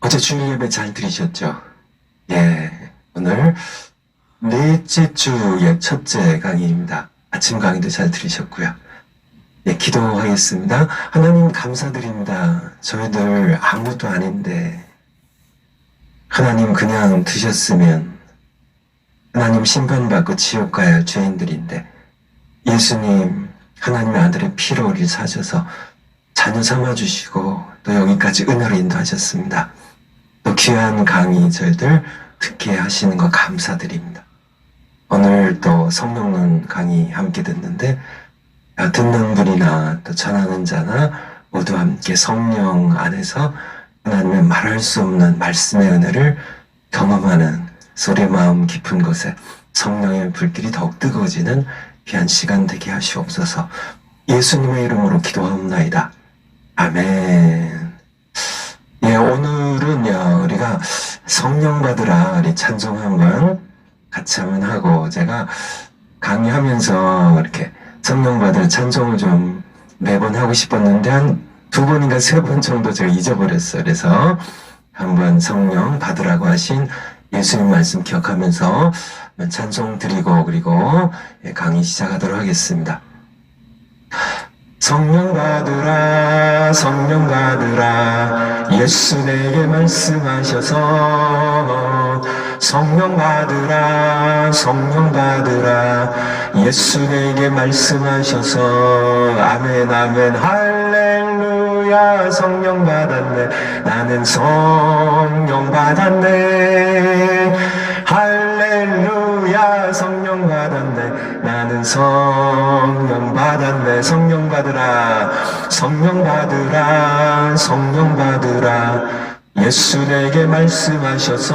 어제 주일 예배 잘 들으셨죠? 예, 오늘 넷째 주의 첫째 강의입니다. 아침 강의도 잘 들으셨고요. 예, 기도하겠습니다. 하나님 감사드립니다. 저희들 아무것도 아닌데 하나님 그냥 두셨으면 하나님 심판받고 지옥 가야 할 죄인들인데 예수님 하나님의 아들의 피로 우리를 사셔서 자녀 삼아주시고 또 여기까지 은혜로 인도하셨습니다. 또 귀한 강의 저희들 듣게 하시는 거 감사드립니다. 오늘 또 성령론 강의 함께 듣는데 듣는 분이나 또 전하는 자나 모두 함께 성령 안에서 하나님의 말할 수 없는 말씀의 은혜를 경험하는 소리의 마음 깊은 곳에 성령의 불길이 더욱 뜨거워지는 귀한 시간 되게 하시옵소서. 예수님의 이름으로 기도하옵나이다. 아멘. 예, 오늘은요, 우리가 성령 받으라, 우리 찬송 한번 같이 한번 하고, 제가 강의하면서 이렇게 성령 받을 찬송을 좀 매번 하고 싶었는데, 한 2번인가 3번 정도 제가 잊어버렸어요. 그래서 한번 성령 받으라고 하신 예수님 말씀 기억하면서 찬송 드리고, 그리고 강의 시작하도록 하겠습니다. 성령 받으라, 성령 받으라, 예수 내게 말씀하셔서. 성령 받으라, 성령 받으라, 예수 내게 말씀하셔서. 아멘, 아멘, 할렐루야. 성령 받았네, 나는 성령 받았네. 할렐루야. 성령 받았네, 나는 성령 받았네. 성령 받으라, 성령 받으라, 성령 받으라, 예수 내게 말씀하셔서.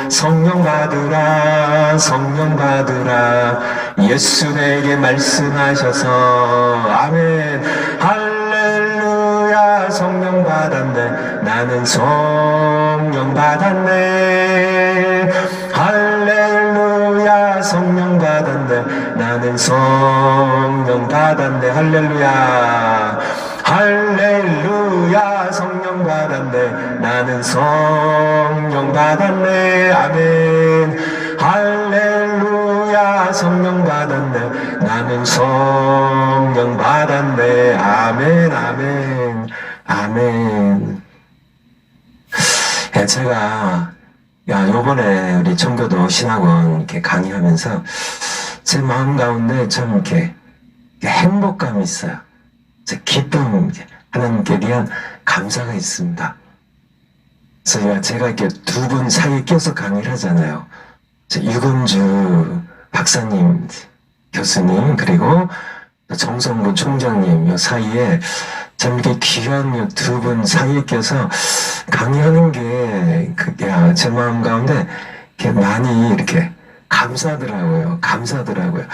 성령 받으라, 성령 받으라, 예수 내게 말씀하셔서. 아멘, 할렐루야. 성령 받았네, 나는 성령 받았네. 할렐루야. 성령 받았네, 나는 성령 받았네. 할렐루야. 할렐루야. 성령 받았네, 나는 성령 받았네. 아멘. 할렐루야. 성령 받았네, 나는 성령 받았네. 아멘, 아멘, 아멘. 예, 제가 요번에 우리 청교도 신학원 이렇게 강의하면서 제 마음 가운데 참 이렇게 행복감이 있어요. 제 기쁨, 하나님께 대한 감사가 있습니다. 그래서 제가 이렇게 2분 사이에 껴서 강의를 하잖아요. 유건주 박사님, 교수님, 그리고 정성무 총장님 요 사이에 참 이렇게 귀한 2분 사이에 껴서 강의하는 게 그게 제 마음 가운데 이렇게 많이 이렇게 감사하더라고요. 감사하더라고요.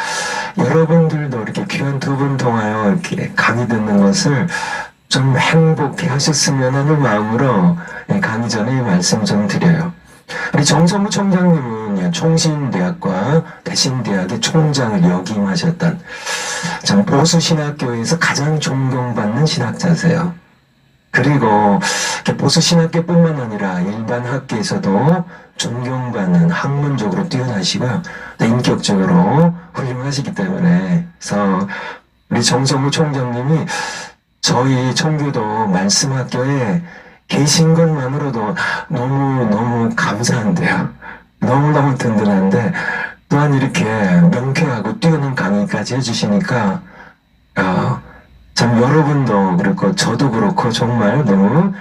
여러분들도 이렇게 귀한 2분 통하여 이렇게 강의 듣는 것을 좀 행복해 하셨으면 하는 마음으로 강의 전에 이 말씀 좀 드려요. 우리 정성무 총장님은 총신대학과 대신대학의 총장을 역임하셨던 참 보수신학교에서 가장 존경받는 신학자세요. 그리고 보수신학교뿐만 아니라 일반 학계에서도 존경받는 학문적으로 뛰어나시고요, 인격적으로 훌륭하시기 때문에, 그래서 우리 정성무 총장님이 저희 청교도 말씀학교에 계신 것만으로도 너무너무 감사한데요. 너무너무 든든한데, 또한 이렇게 명쾌하고 뛰어난 강의까지 해주시니까 참 여러분도 그렇고 저도 그렇고 정말 너무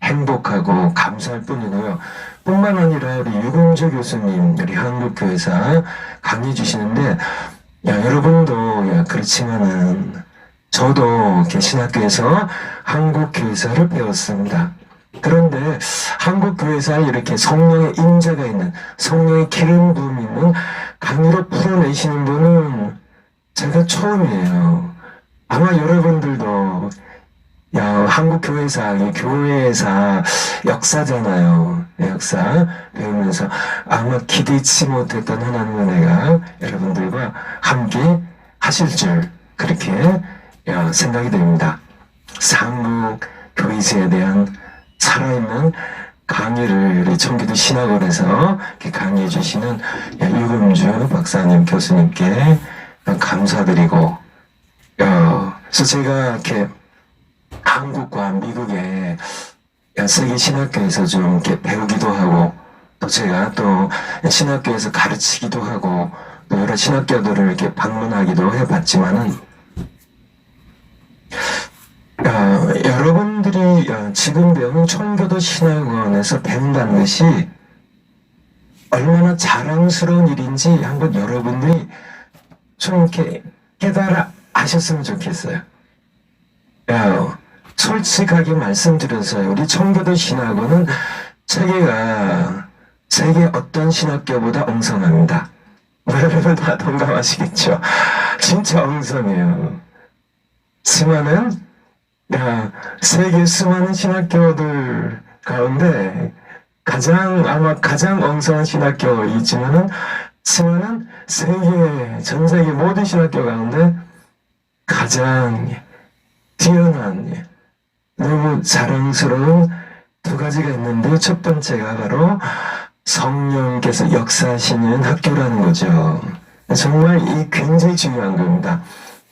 행복하고 감사할 뿐이고요. 뿐만 아니라 우리 유근주 교수님, 우리 한국교회사 강의 주시는데, 여러분도 그렇지만은 저도 신학교에서 한국교회사를 배웠습니다. 그런데 한국교회사에 이렇게 성령의 임재가 있는, 성령의 기름 부음이 있는 강의로 풀어내시는 분은 제가 처음이에요. 아마 여러분들도 한국교회사, 교회사 역사잖아요. 역사 배우면서 아마 기대치 못했던 하나님의 은혜가 여러분들과 함께 하실 줄 그렇게 생각이 됩니다. 한국 교회사에 대한 살아있는 강의를 우리 청기도 신학원에서 이렇게 강의해 주시는 유금주 박사님 교수님께 감사드리고, 그래서 제가 이렇게 한국과 미국에 세계 신학교에서 좀 이렇게 배우기도 하고, 또 제가 또 신학교에서 가르치기도 하고, 또 여러 신학교들을 이렇게 방문하기도 해봤지만은, 여러분들이 지금 배우는 청교도 신학원에서 배운다는 것이 얼마나 자랑스러운 일인지 한번 여러분들이 좀 이렇게 깨달아 아셨으면 좋겠어요. 솔직하게 말씀드려서요. 우리 청교도 신학원은 세계 어떤 신학교보다 엉성합니다. 여러분 다 동감하시겠죠? 진짜 엉성해요. 세계 수많은 신학교들 가운데 아마 가장 엉성한 신학교이지만은 전 세계 모든 신학교 가운데 가장 뛰어난, 너무 자랑스러운 두 가지가 있는데, 첫 번째가 바로 성령께서 역사하시는 학교라는 거죠. 정말 이 굉장히 중요한 겁니다.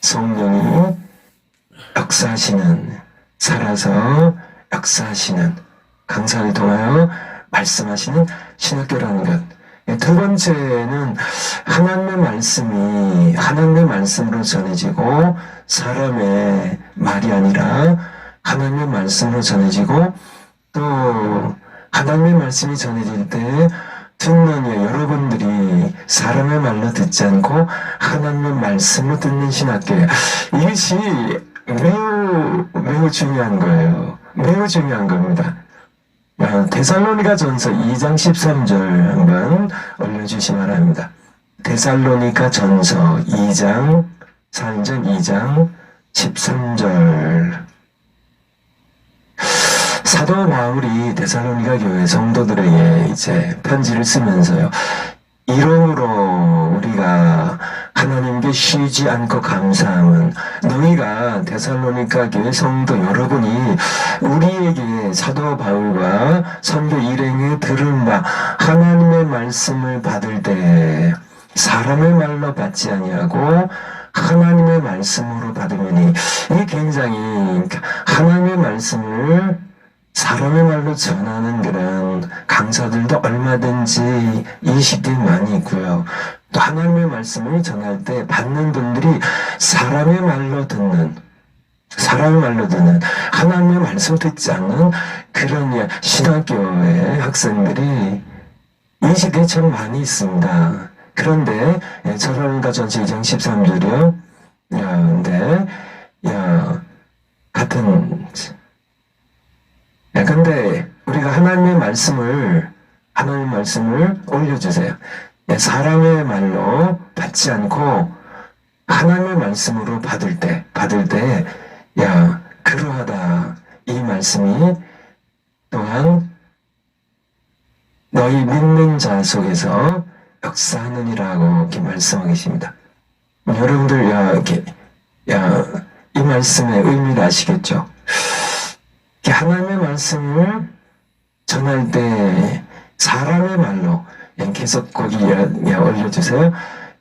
성령이 살아서 역사하시는, 강사를 통하여 말씀하시는 신학교라는 것. 두 번째는 하나님의 말씀으로 전해지고, 사람의 말이 아니라 하나님의 말씀으로 전해지고, 또 하나님의 말씀이 전해질 때 듣는 여러분들이 사람의 말로 듣지 않고 하나님의 말씀을 듣는 신학교예요. 이것이 매우 중요한 거예요. 매우 중요한 겁니다. 데살로니가 전서 2장 13절 한번 올려주시기 바랍니다. 데살로니가 전서 2장 13절. 사도 바울이 데살로니가 교회 성도들에게 이제 편지를 쓰면서요. 이러므로 우리가 하나님께 쉬지 않고 감사함은, 너희가 데살로니가 교회 성도 여러분이 우리에게 사도 바울과 선교 일행에 들은 바 하나님의 말씀을 받을 때 사람의 말로 받지 아니하고 하나님의 말씀으로 받으니, 이게 굉장히 하나님의 말씀을 사람의 말로 전하는 그런 강사들도 얼마든지 20대 많이 있고요. 또 하나님의 말씀을 전할 때 받는 분들이 사람의 말로 듣는, 하나님의 말씀 듣지 않는 그런 신학교의 학생들이 이 시대에 참 많이 있습니다. 그런데 저런가 전체 2장 13절이요. 근데 우리가 하나님의 말씀을 올려주세요. 사람의 말로 받지 않고 하나님의 말씀으로 받을 때, 그러하다. 이 말씀이 또한 너희 믿는 자 속에서 역사하느니라고 이렇게 말씀하고 계십니다. 여러분들, 이 말씀의 의미를 아시겠죠? 하나님의 말씀을 전할 때 사람의 말로, 계속 거기 올려주세요.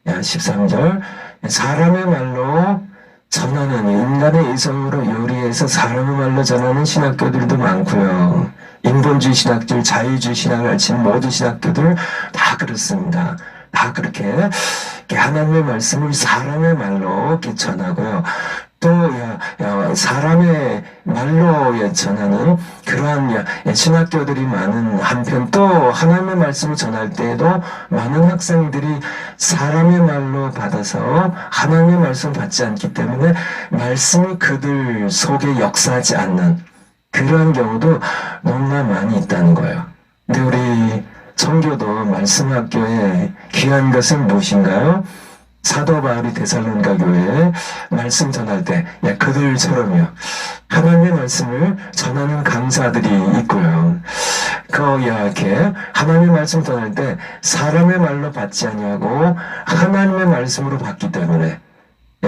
13절. 사람의 말로 전하는, 인간의 이성으로 요리해서 사람의 말로 전하는 신학교들도 많고요. 인본주의 신학들, 자유주의 신학을 가르치는 모든 신학교들 다 그렇습니다. 다 그렇게 하나님의 말씀을 사람의 말로 이렇게 전하고요. 또 사람의 말로 전하는 그러한 신학교들이 많은 한편, 또 하나님의 말씀을 전할 때에도 많은 학생들이 사람의 말로 받아서 하나님의 말씀을 받지 않기 때문에 말씀이 그들 속에 역사하지 않는 그러한 경우도 너무나 많이 있다는 거예요. 근데 우리 청교도 말씀학교의 귀한 것은 무엇인가요? 사도 바울이 데살로니가 교회에 말씀 전할 때 그들처럼요, 하나님의 말씀을 전하는 강사들이 있고요. 이렇게 하나님의 말씀 전할 때 사람의 말로 받지 아니하고 하나님의 말씀으로 받기 때문에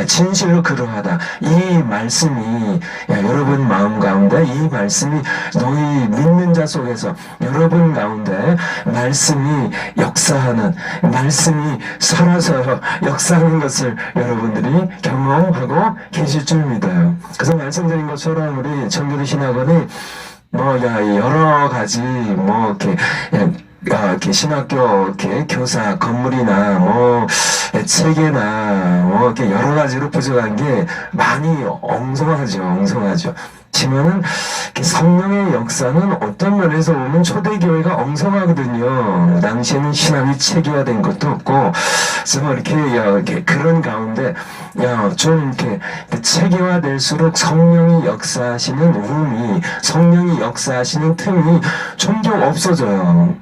진실로 그러하다. 이 말씀이 여러분 마음 가운데, 이 말씀이 너희 믿는 자 속에서 여러분 가운데 말씀이 역사하는, 말씀이 살아서 역사하는 것을 여러분들이 경험하고 계실 줄 믿어요. 그래서 말씀드린 것처럼 우리 청교도 신학원이 여러 가지 이렇게 신학교 이렇게 교사 건물이나 체계나 이렇게 여러 가지로 부족한 게 많이 엉성하죠. 지만은 성령의 역사는 어떤 면에서 보면 초대교회가 엉성하거든요. 당시에는 신학이 체계화된 것도 없고, 그래서 이렇게 그런 가운데 좀 이렇게 체계화될수록 성령이 역사하시는 룸이, 성령이 역사하시는 틈이 점점 없어져요.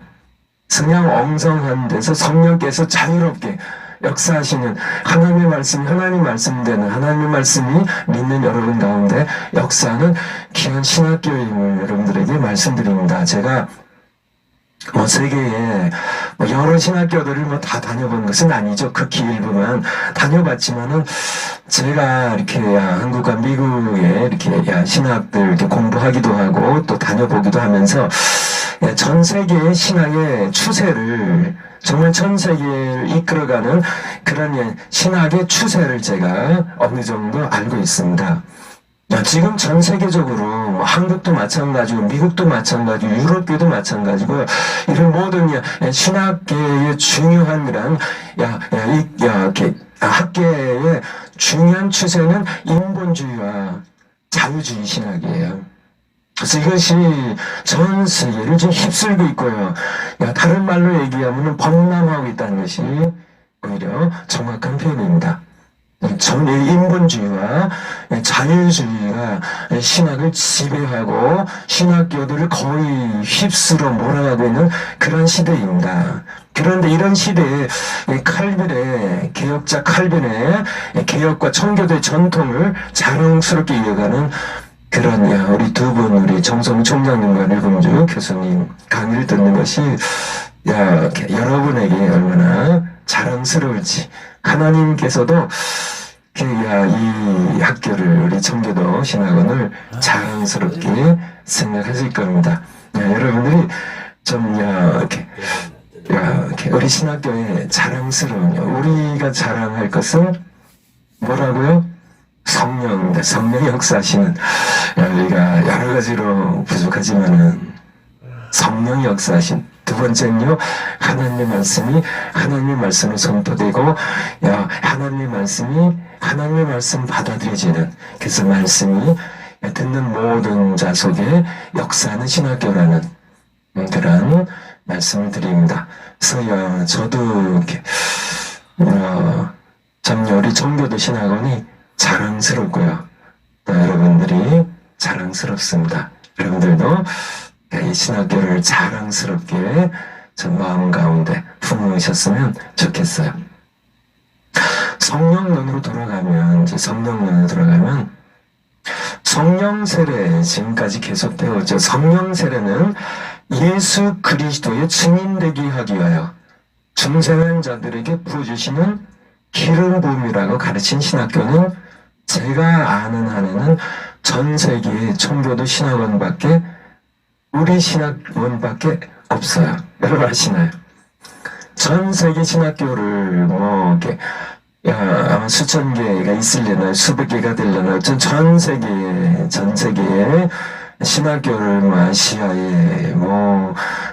그냥 엉성한 데서 성령께서 자유롭게 역사하시는 하나님의 말씀, 하나님 말씀되는 하나님의 말씀이 믿는 여러분 가운데 역사하는 귀한 신학교임을 여러분들에게 말씀드립니다. 제가 세계에 여러 신학교들을 다 다녀본 것은 아니죠. 극히 일부만 다녀봤지만은 제가 이렇게 한국과 미국에 이렇게 신학들 이렇게 공부하기도 하고 또 다녀보기도 하면서 전 세계의 신학의 추세를, 정말 전 세계를 이끌어가는 그런 신학의 추세를 제가 어느 정도 알고 있습니다. 지금 전 세계적으로 한국도 마찬가지고 미국도 마찬가지고 유럽계도 마찬가지고 이런 모든 신학계의 중요한 그런 학계의 중요한 추세는 인본주의와 자유주의 신학이에요. 그래서 이것이 전 세계를 지금 휩쓸고 있고요. 다른 말로 얘기하면 범람하고 있다는 것이 오히려 정확한 표현입니다. 인본주의와 자유주의가 신학을 지배하고 신학교들을 거의 휩쓸어 몰아가고 있는 그런 시대입니다. 그런데 이런 시대에 개혁자 칼빈의 개혁과 청교도의 전통을 자랑스럽게 이어가는 그런 우리 두 분, 우리 정성 총장님과 류금주 교수님 강의를 듣는 것이 여러분에게 얼마나 자랑스러울지, 하나님께서도 이 학교를, 우리 청교도 신학원을 자랑스럽게 생각하실 겁니다. 여러분들이 좀 이렇게 우리 신학교에 자랑스러운, 우리가 자랑할 것은 뭐라고요? 성령입니다. 성령이 역사하시는, 우리가 여러 가지로 부족하지만은 성령이 역사하신, 두 번째는요, 하나님의 말씀을 선포되고, 하나님의 말씀 받아들여지는, 그래서 말씀이 듣는 모든 자 속에 역사하는 신학교라는 그런 말씀을 드립니다. 그래서 저도 이렇게 참 우리 청교도 신학원이 자랑스럽고요. 또 여러분들이 자랑스럽습니다. 여러분들도 이 신학교를 자랑스럽게 전 마음 가운데 품으셨으면 좋겠어요. 성령론으로 돌아가면 성령 세례 지금까지 계속되어 오죠. 성령 세례는 예수 그리스도의 증인되게 하기 위하여 중생한 자들에게 부어주시는 기름 부음이라고 가르친 신학교는 제가 아는 한에는 전 세계의 청교도 신학원밖에, 우리 신학원밖에 없어요. 여러분 아시나요? 전 세계 신학교를 이렇게 아마 수천 개가 있으려나 수백 개가 되려나 전 세계에 신학교를 아시아에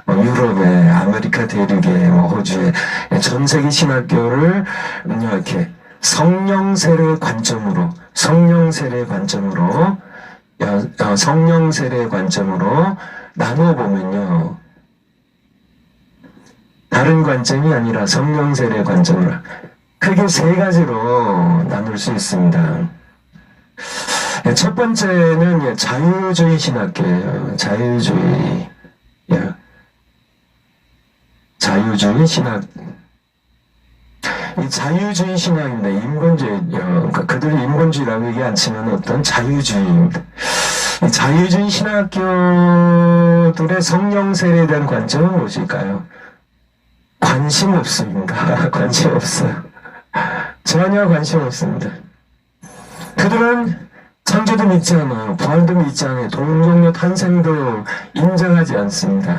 유럽에 아메리카 대륙에 호주에 전 세계 신학교를 이렇게 성령 세례 관점으로 나누어 보면요, 다른 관점이 아니라 성령 세례 관점으로 크게 세 가지로 나눌 수 있습니다. 첫 번째는 자유주의 신학교예요. 자유주의 신학. 이 자유주의 신학인데 인본주의, 그들이 인본주의라고 얘기 않지만 어떤 자유주의입니다. 이 자유주의 신학교들의 성령 세례에 대한 관점은 무엇일까요? 관심 없습니다. 관심 없어요. 전혀 관심 없습니다. 그들은 창조도 믿지 않아요. 부활도 믿지 않아요. 동정녀 탄생도 인정하지 않습니다.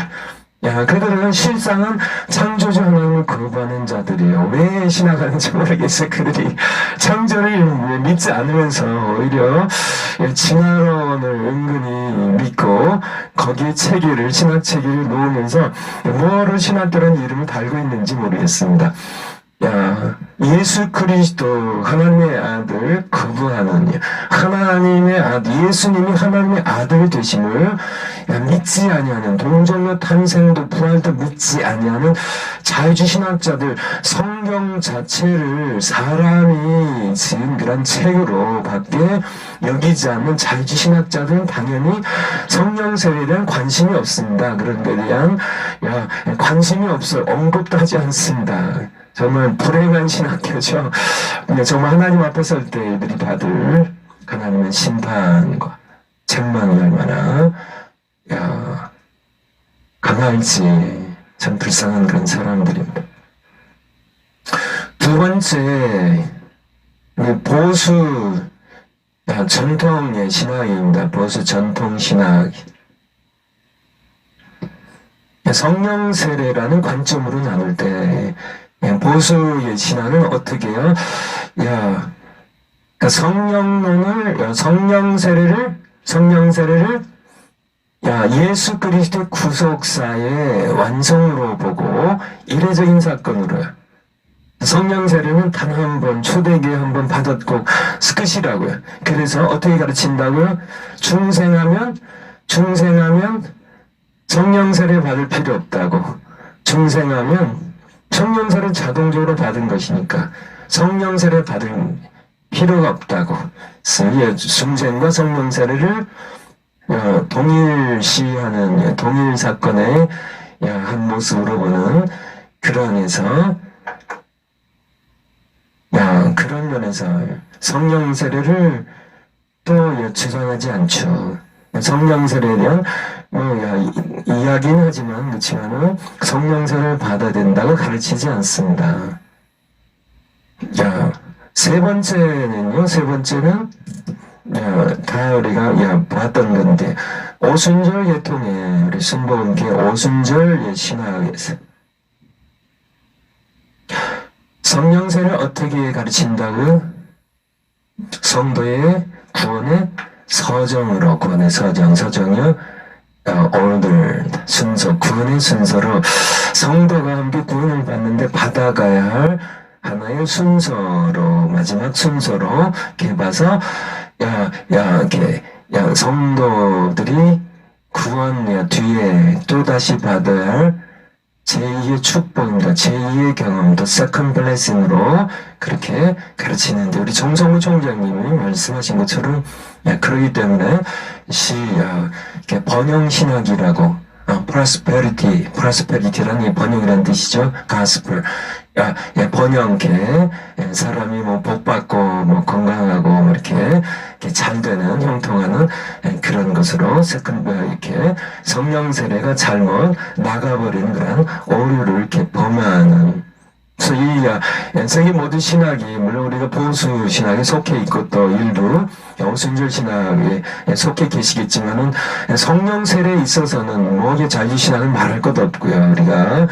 그들은 실상은 창조주 하나님을 거부하는 자들이에요. 왜 신앙하는지 모르겠어요. 그들이 창조를 믿지 않으면서 오히려 진화론을 은근히 믿고 거기에 체계를, 신학 체계를 놓으면서 뭐로 신학교라는 이름을 달고 있는지 모르겠습니다. 예수 그리스도 하나님의 아들 거부하는, 하나님의 아들, 예수님이 하나님의 아들 되심을 믿지 아니하는, 동정녀 탄생도 부활도 믿지 아니하는 자유주의 신학자들, 성경 자체를 사람이 지은 그런 책으로 밖에 여기지 않는 자유주의 신학자들은 당연히 성령 세례에 대한 관심이 없습니다. 그런 데에 대한 관심이 없어요. 언급도 하지 않습니다. 정말 불행한 신학교죠. 정말 하나님 앞에 설 때 이들이 받을 하나님의 심판과 책망이 얼마나 강할지 참 불쌍한 그런 사람들입니다. 두 번째, 보수 전통의 신학입니다. 보수 전통 신학. 성령 세례라는 관점으로 나눌 때 보수의 신학은 어떻게 해요? 성령론을, 성령 세례를 예수 그리스도의 구속사의 완성으로 보고 이례적인 사건으로요. 성령 세례는 단 한 번, 초대교회 한 번 받았고 끝이라고요. 그래서 어떻게 가르친다고요? 중생하면 성령 세례 받을 필요 없다고. 중생하면 성령 세례 자동적으로 받은 것이니까 성령 세례 받을 필요가 없다고. 중생과 성령 세례를 동일시하는 동일 사건의 한 모습으로 보는 그런 면에서 그런 면에서 성령 세례를 또 주장하지 않죠. 성령 세례에 대한 이야기는 하지만 그렇지만은 성령 세례를 받아야 된다고 가르치지 않습니다. 세 번째는 다 우리가 봤던 건데 오순절 계통에 우리 순복음교회 오순절 신학에서 성령 세례를 어떻게 가르친다고요? 성도의 구원의 서정으로, 구원의 서정이요. 오늘 순서, 구원의 순서로 성도가 함께 구원을 받는데 받아가야 할 하나의 순서로, 마지막 순서로 이렇게 봐서 성도들이 구원 뒤에 또다시 받아야 할 제2의 축복입니다. 제2의 경험도 세컨드 블레싱으로 그렇게 가르치는데 우리 정성우 총장님이 말씀하신 것처럼 그러기 때문에 번영신학이라고 프로스페리티라는 이 번영이라는 뜻이죠. 가스펠. 번영, 사람이 복받고, 건강하고, 이렇게 잘 되는, 형통하는 그런 것으로, 이렇게 성령 세례가 잘못 나가버린 그런 오류를 이렇게 범하는. 그래서 이 세계 모든 신학이, 물론 우리가 보수 신학에 속해 있고 또 일부 오순절 신학에 속해 계시겠지만은 성령 세례에 있어서는 자유 신학을 말할 것도 없고요. 우리가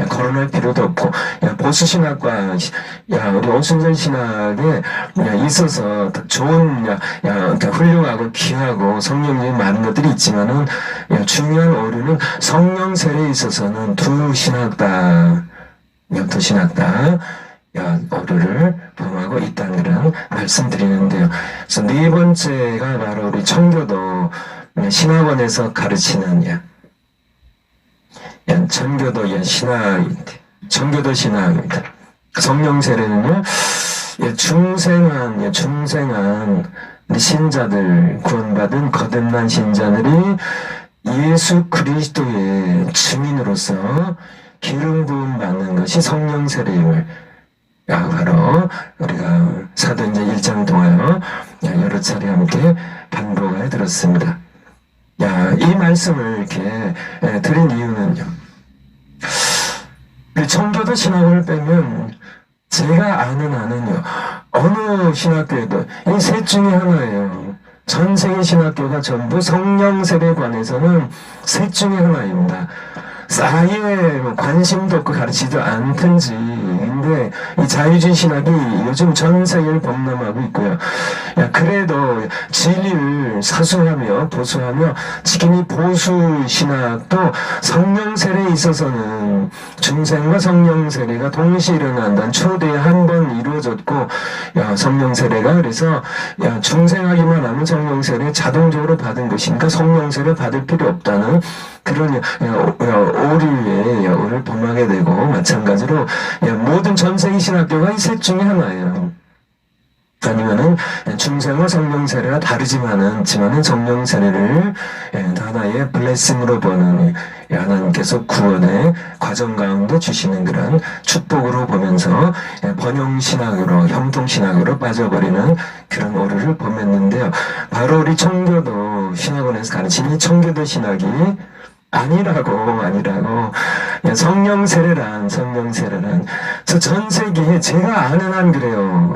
거론할 필요도 없고 보수 신학과 우리 오순절 신학에 있어서 좋은 훌륭하고 귀하고 성령이 많은 것들이 있지만은 중요한 오류는 성령 세례에 있어서는 두 신학 다 오류를 범하고 있다는 그런 말씀드리는데요. 그래서 네 번째가 바로 우리 청교도 신학원에서 가르치는 청교도 신학입니다. 성령 세례는요, 중생한 신자들, 구원받은 거듭난 신자들이 예수 그리스도의 증인으로서 기름 부음 받는 것이 성령 세례임을 바로 우리가 사도행전 1장 동안 여러 차례 함께 반복해 들었습니다. 이 말씀을 이렇게 드린 이유는요. 우리 청교도 신학을 빼면 제가 아는 한은요, 어느 신학교에도 이 셋 중에 하나예요. 전 세계 신학교가 전부 성령 세례에 관해서는 셋 중에 하나입니다. 아예 관심도 없고 가르치지도 않든지. 근데 이 자유주의 신학이 요즘 전 세계를 범람하고 있고요. 그래도 진리를 사수하며 보수하며 지금 이 보수 신학도 성령 세례에 있어서는 중생과 성령 세례가 동시에 일어난다는 초대에 한 번 이루어졌고, 성령 세례가 그래서 중생하기만 하면 성령 세례 자동적으로 받은 것이니까 성령 세례 받을 필요 없다는 그런 오류를 범하게 되고, 마찬가지로 모든 전 세계 신학교가 이 셋 중에 하나예요. 아니면은 중생과 성령 세례가 다르지만은 성령 세례를 하나의 블레싱으로 보는, 하나님께서 구원의 과정 가운데 주시는 그런 축복으로 보면서 번영신학으로, 형통신학으로 빠져버리는 그런 오류를 범했는데요. 바로 우리 청교도 신학원에서 가르치는 이 청교도 신학이 아니라고. 성령 세례란 저 전 세계에 제가 아는 한 그래요.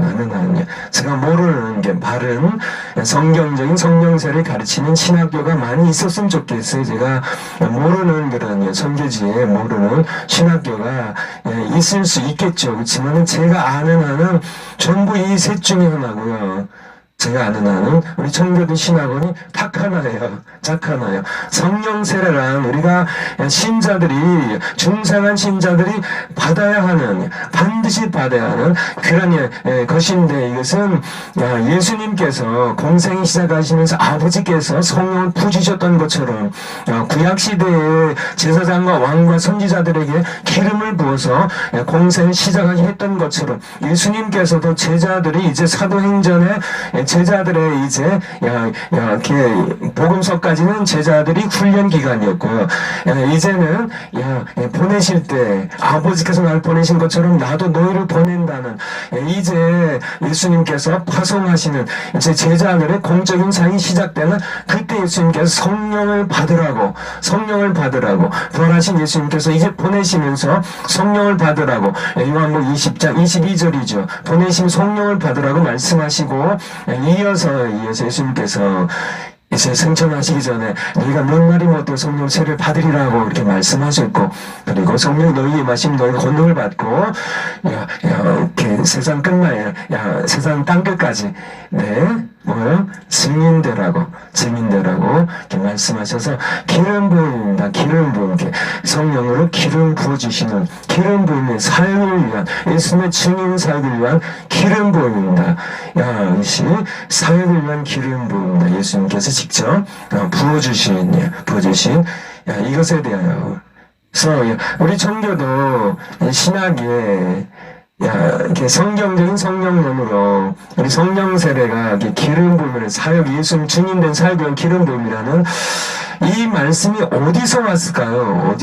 제가 모르는 게 바른 성경적인 성령 세례를 가르치는 신학교가 많이 있었으면 좋겠어요. 제가 모르는 그런 선교지에 모르는 신학교가 있을 수 있겠죠. 그렇지만 제가 아는 한은 전부 이 셋 중에 하나고요. 제가 아는 한은 우리 청교도 신학원이 딱 하나예요. 성령 세례란 우리가 신자들이, 중생한 신자들이 반드시 받아야 하는 그런 것인데, 이것은 예수님께서 공생이 시작하시면서 아버지께서 성령을 부으셨던 것처럼 구약시대의 제사장과 왕과 선지자들에게 기름을 부어서 공생을 시작하게 했던 것처럼, 예수님께서도 제자들이 이제 사도행전에 제자들의 이제 복음서까지는 제자들이 훈련 기간이었고요. 이제는 보내실 때 아버지께서 날 보내신 것처럼 나도 너희를 보낸다는, 이제 예수님께서 파송하시는 이제 제자들의 공적인 사역이 시작되는 그때 예수님께서 성령을 받으라고 부활하신 예수님께서 이제 보내시면서 성령을 받으라고, 요한복음 20장 22절이죠. 보내신 성령을 받으라고 말씀하시고, 이어서 예수님께서 이제 승천하시기 전에 너희가 몇 날이 못해 성령 세례를 받으리라고 이렇게 말씀하셨고, 그리고 성령 너희에 임하시면 너희가 권능을 받고 이렇게 세상 끝날 세상 땅끝까지 증인되라고 이렇게 말씀하셔서 기름 부음입니다. 기름 부음, 성령으로 기름 부어주시는 기름 부음의 사역을 위한, 예수님의 증인 사역을 위한 기름 부음입니다. 이것이 사역을 위한 기름 부음입니다. 예수님께서 직접 부어주신 이것에 대하여. 그래서 우리 청교도 신학에 이렇게 성경적인 성령론으로 우리 성령 세례가 기름 부음을 사역, 예수님 증인된 사역을 기름 부음이라는 이 말씀이 어디서 왔을까요?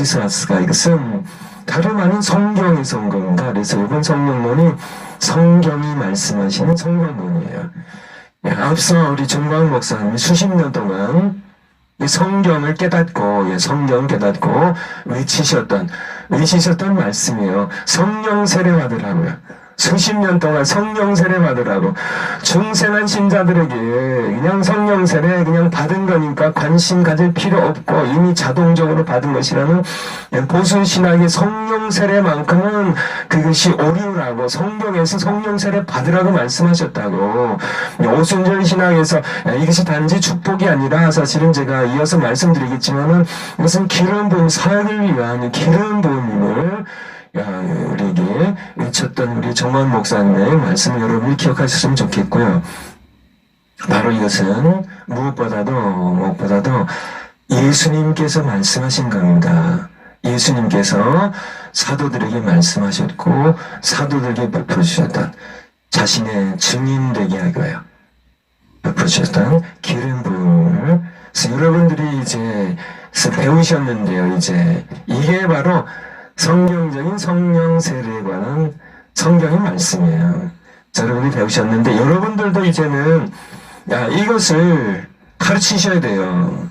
이것은 다름 아닌 성경에서 온 겁니다. 그래서 이번 성령론이 성경이 말씀하시는 성경론이에요. 앞서 우리 정광 목사님이 수십 년 동안 성경을 깨닫고 외치셨던 말씀이에요. 성령 세례 받으라고요. 수십 년 동안 성령 세례 받으라고. 중생한 신자들에게 그냥 성령 세례 그냥 받은 거니까 관심 가질 필요 없고 이미 자동적으로 받은 것이라는 보수 신학의 성령 세례만큼은 그것이 오류라고, 성경에서 성령 세례 받으라고 말씀하셨다고. 오순절 신학에서 이것이 단지 축복이 아니라, 사실은 제가 이어서 말씀드리겠지만은 이것은 기름 부음, 사역을 위한 기름 부음을 우리에게 외쳤던 우리 정만 목사님의 말씀을 여러분이 기억하셨으면 좋겠고요. 바로 이것은 무엇보다도 예수님께서 말씀하신 겁니다. 예수님께서 사도들에게 말씀하셨고 사도들에게 베풀어주셨던, 자신의 증인되게 하기 위하여 베풀어주셨던 기름 부음을 여러분들이 이제 배우셨는데요. 이제 이게 바로 성경적인 성령 세례에 관한 성경의 말씀이에요. 여러분이 배우셨는데, 여러분들도 이제는 이것을 가르치셔야 돼요.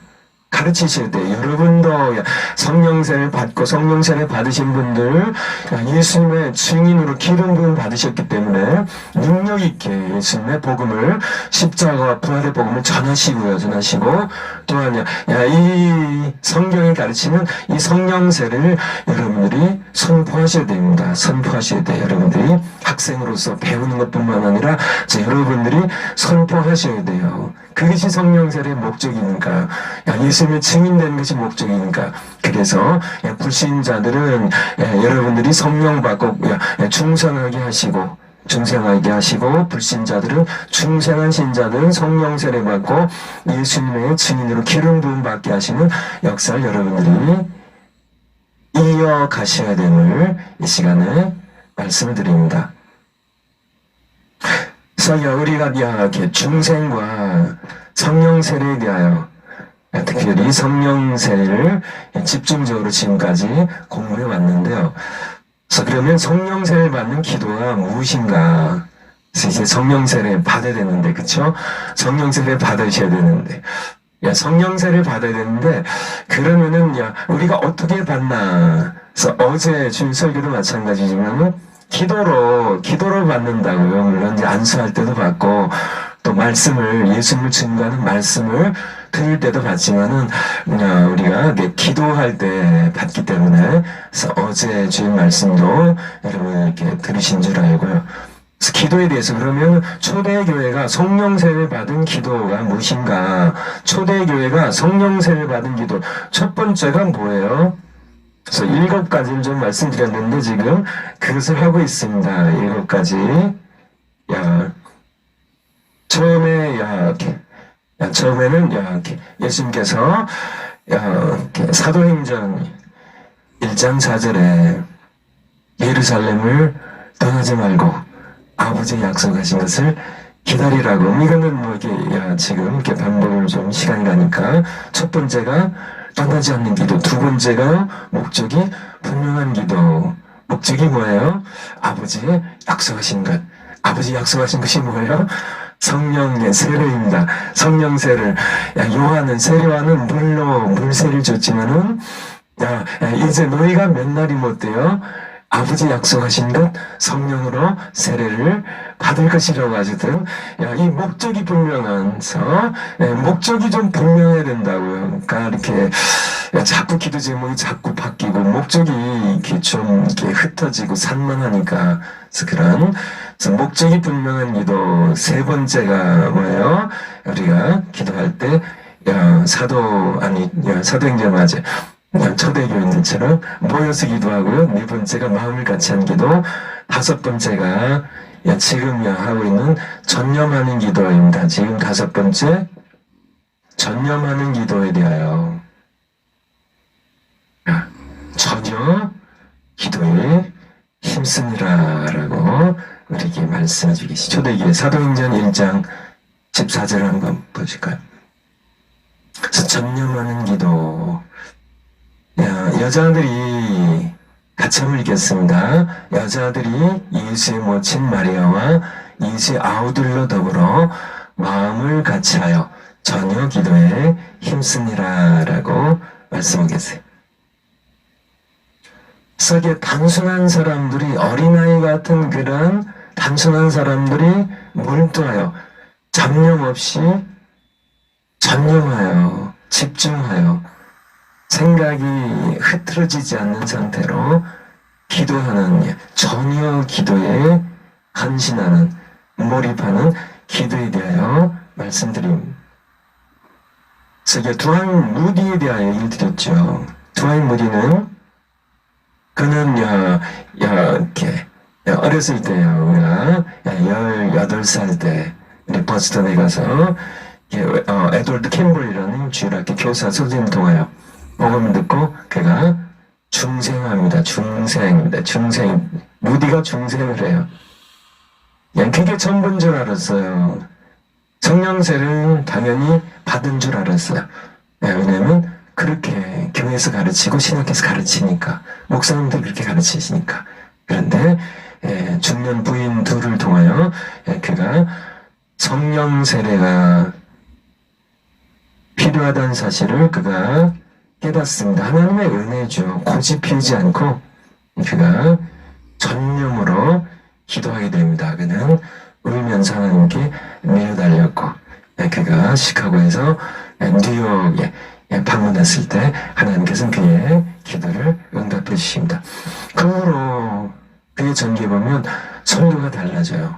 가르치실 때 여러분도 성령세를 받고 성령세를 받으신 분들 예수님의 증인으로 기름 부음 받으셨기 때문에 능력 있게 예수님의 복음을 십자가와 부활의 복음을 전하시고 또한 이 성경이 가르치는 이 성령세를 여러분들이 선포하셔야 됩니다. 선포하셔야 돼요. 여러분들이 학생으로서 배우는 것뿐만 아니라 여러분들이 선포하셔야 돼요. 그것이 성령세례의 목적이니까 예수님의 증인되는 것이 목적이니까 그래서 불신자들은 여러분들이 성령 받고 중생하게 하시고 불신자들은 중생한 신자들은 성령 세례 받고 예수님의 증인으로 기름 부음 받게 하시는 역사를 여러분들이 이어가셔야 됨을 이 시간에 말씀을 드립니다. 그래서 우리가 이렇게 중생과 성령 세례에 대하여 특별히 성령 세례를 집중적으로 지금까지 공부해 왔는데요. 그래서 그러면 성령 세례를 받는 기도가 무엇인가? 그래서 이제 성령 세례 받아야 되는데, 그쵸? 성령 세례 받으셔야 되는데, 성령 세례를 받아야 되는데, 그러면은, 우리가 어떻게 받나? 그래서 어제 주일 설교도 마찬가지지만, 기도로 받는다고요. 물론 이제 안수할 때도 받고, 또 말씀을, 예수님을 증거하는 말씀을 들을 때도 받지만은, 우리가 기도할 때 받기 때문에, 그래서 어제 주일 말씀도 여러분 이렇게 들으신 줄 알고요. 그래서 기도에 대해서 그러면 초대교회가 성령세를 받은 기도가 무엇인가? 초대교회가 성령세를 받은 기도. 첫 번째가 뭐예요? 그래서 7가지를 좀 말씀드렸는데 지금 그것을 하고 있습니다. 7가지. 처음에는 예수님께서 사도행전 1장 4절에 예루살렘을 떠나지 말고 아버지 약속하신 것을 기다리라고. 이거는 뭐 이게 지금 이렇게 반복을 좀 시간이 가니까 첫 번째가 떠나지 않는 기도, 두 번째가 목적이 분명한 기도. 목적이 뭐예요? 아버지의 약속하신 것. 아버지 약속하신 것이 뭐예요? 성령의 세례입니다. 성령 세례를 요한은 세례와는 물세를 줬지만은 이제 너희가 몇 날이 못 돼요? 아버지 약속하신 것 성령으로 세례를 받을 것이라고 하시든 이 목적이 분명해서 목적이 좀 분명해야 된다고요. 그러니까 이렇게 자꾸 기도 제목이 자꾸 바뀌고 목적이 이렇게 좀 이렇게 흩어지고 산만하니까 그래서 목적이 분명한 기도. 세 번째가 뭐예요? 우리가 기도할 때 사도행전 맞아요. 초대교인들처럼 모여서 기도하고요. 네 번째가 마음을 같이 한 기도. 다섯 번째가 지금 하고 있는 전념하는 기도입니다. 지금 다섯 번째 전념하는 기도에 대하여 전혀 기도에 힘쓰니라라고 우리에게 말씀해 주겠습니다. 초대교회 사도행전 1장 14절을 한번 보실까요? 그래서 전념하는 기도. 여자들이 같이 한번 읽겠습니다. 여자들이 예수의 모친 마리아와 예수의 아우들로 더불어 마음을 같이하여 전혀 기도에 힘쓰니라라고 말씀하겠어요. 그래서 이게 단순한 사람들이 어린아이 같은 그런 단순한 사람들이 몰두하여 잡념 없이 전념하여 집중하여 생각이 흐트러지지 않는 상태로 기도하는 전혀 기도에 헌신하는 몰입하는 기도에 대하여 말씀드립니다. 그래서 두하임 무디에 대하여 얘기드렸죠. 두하임 무디는 그는 이렇게 어렸을 때요. 우리가 18살 때 우리 버스턴에 가서 에드워드 캠블이라는 주일학교 교사 선생님 통하여 복음을 듣고 그가 중생합니다. 중생. 무디가 중생을 해요. 그게 전부인 줄 알았어요. 성령세를 당연히 받은 줄 알았어요. 왜냐면 그렇게 교회에서 가르치고 신학에서 가르치니까 목사님들 그렇게 가르치시니까. 그런데 중년 부인 둘을 통하여 그가 성령 세례가 필요하다는 사실을 그가 깨닫습니다. 하나님의 은혜죠. 고집 피우지 않고 그가 전념으로 기도하게 됩니다. 그는 울면서 하나님께 밀어달렸고 그가 시카고에서 뉴욕에 방문했을 때 하나님께서는 그의 기도를 응답해 주십니다. 그 후로 그의 전기에 보면 설교가 달라져요.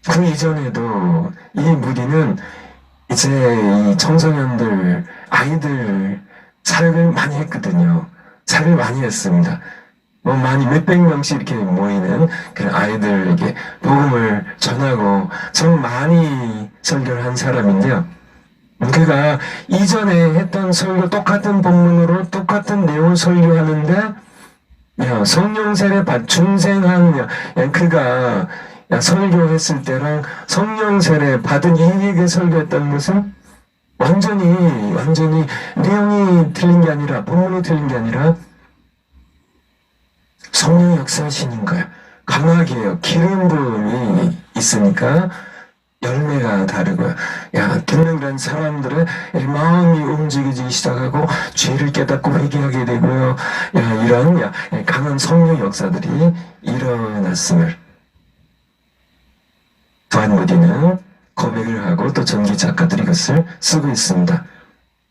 그 이전에도 이 무리는 이제 이 청소년들, 아이들 사역을 많이 했거든요. 사역을 많이 했습니다. 뭐 많이 몇백 명씩 이렇게 모이는 그런 아이들에게 복음을 전하고 참 많이 설교를 한 사람인데요. 그가 이전에 했던 설교 똑같은 본문으로 똑같은 내용을 설교하는데 성령 세례 중생한 그가 설교했을 때랑 성령 세례 받은 이에게 설교했던 것은 완전히 내용이 틀린 게 아니라 본문이 틀린 게 아니라 성령이 역사하시는 거예요. 강하게요. 기름 부음이 있으니까 열매가 다르고요. 듣는 그런 사람들의 마음이 움직이기 시작하고 죄를 깨닫고 회개하게 되고요. 이런 강한 성령 역사들이 일어났음을 도안무디는 고백을 하고 또 전기 작가들이 그것을 쓰고 있습니다.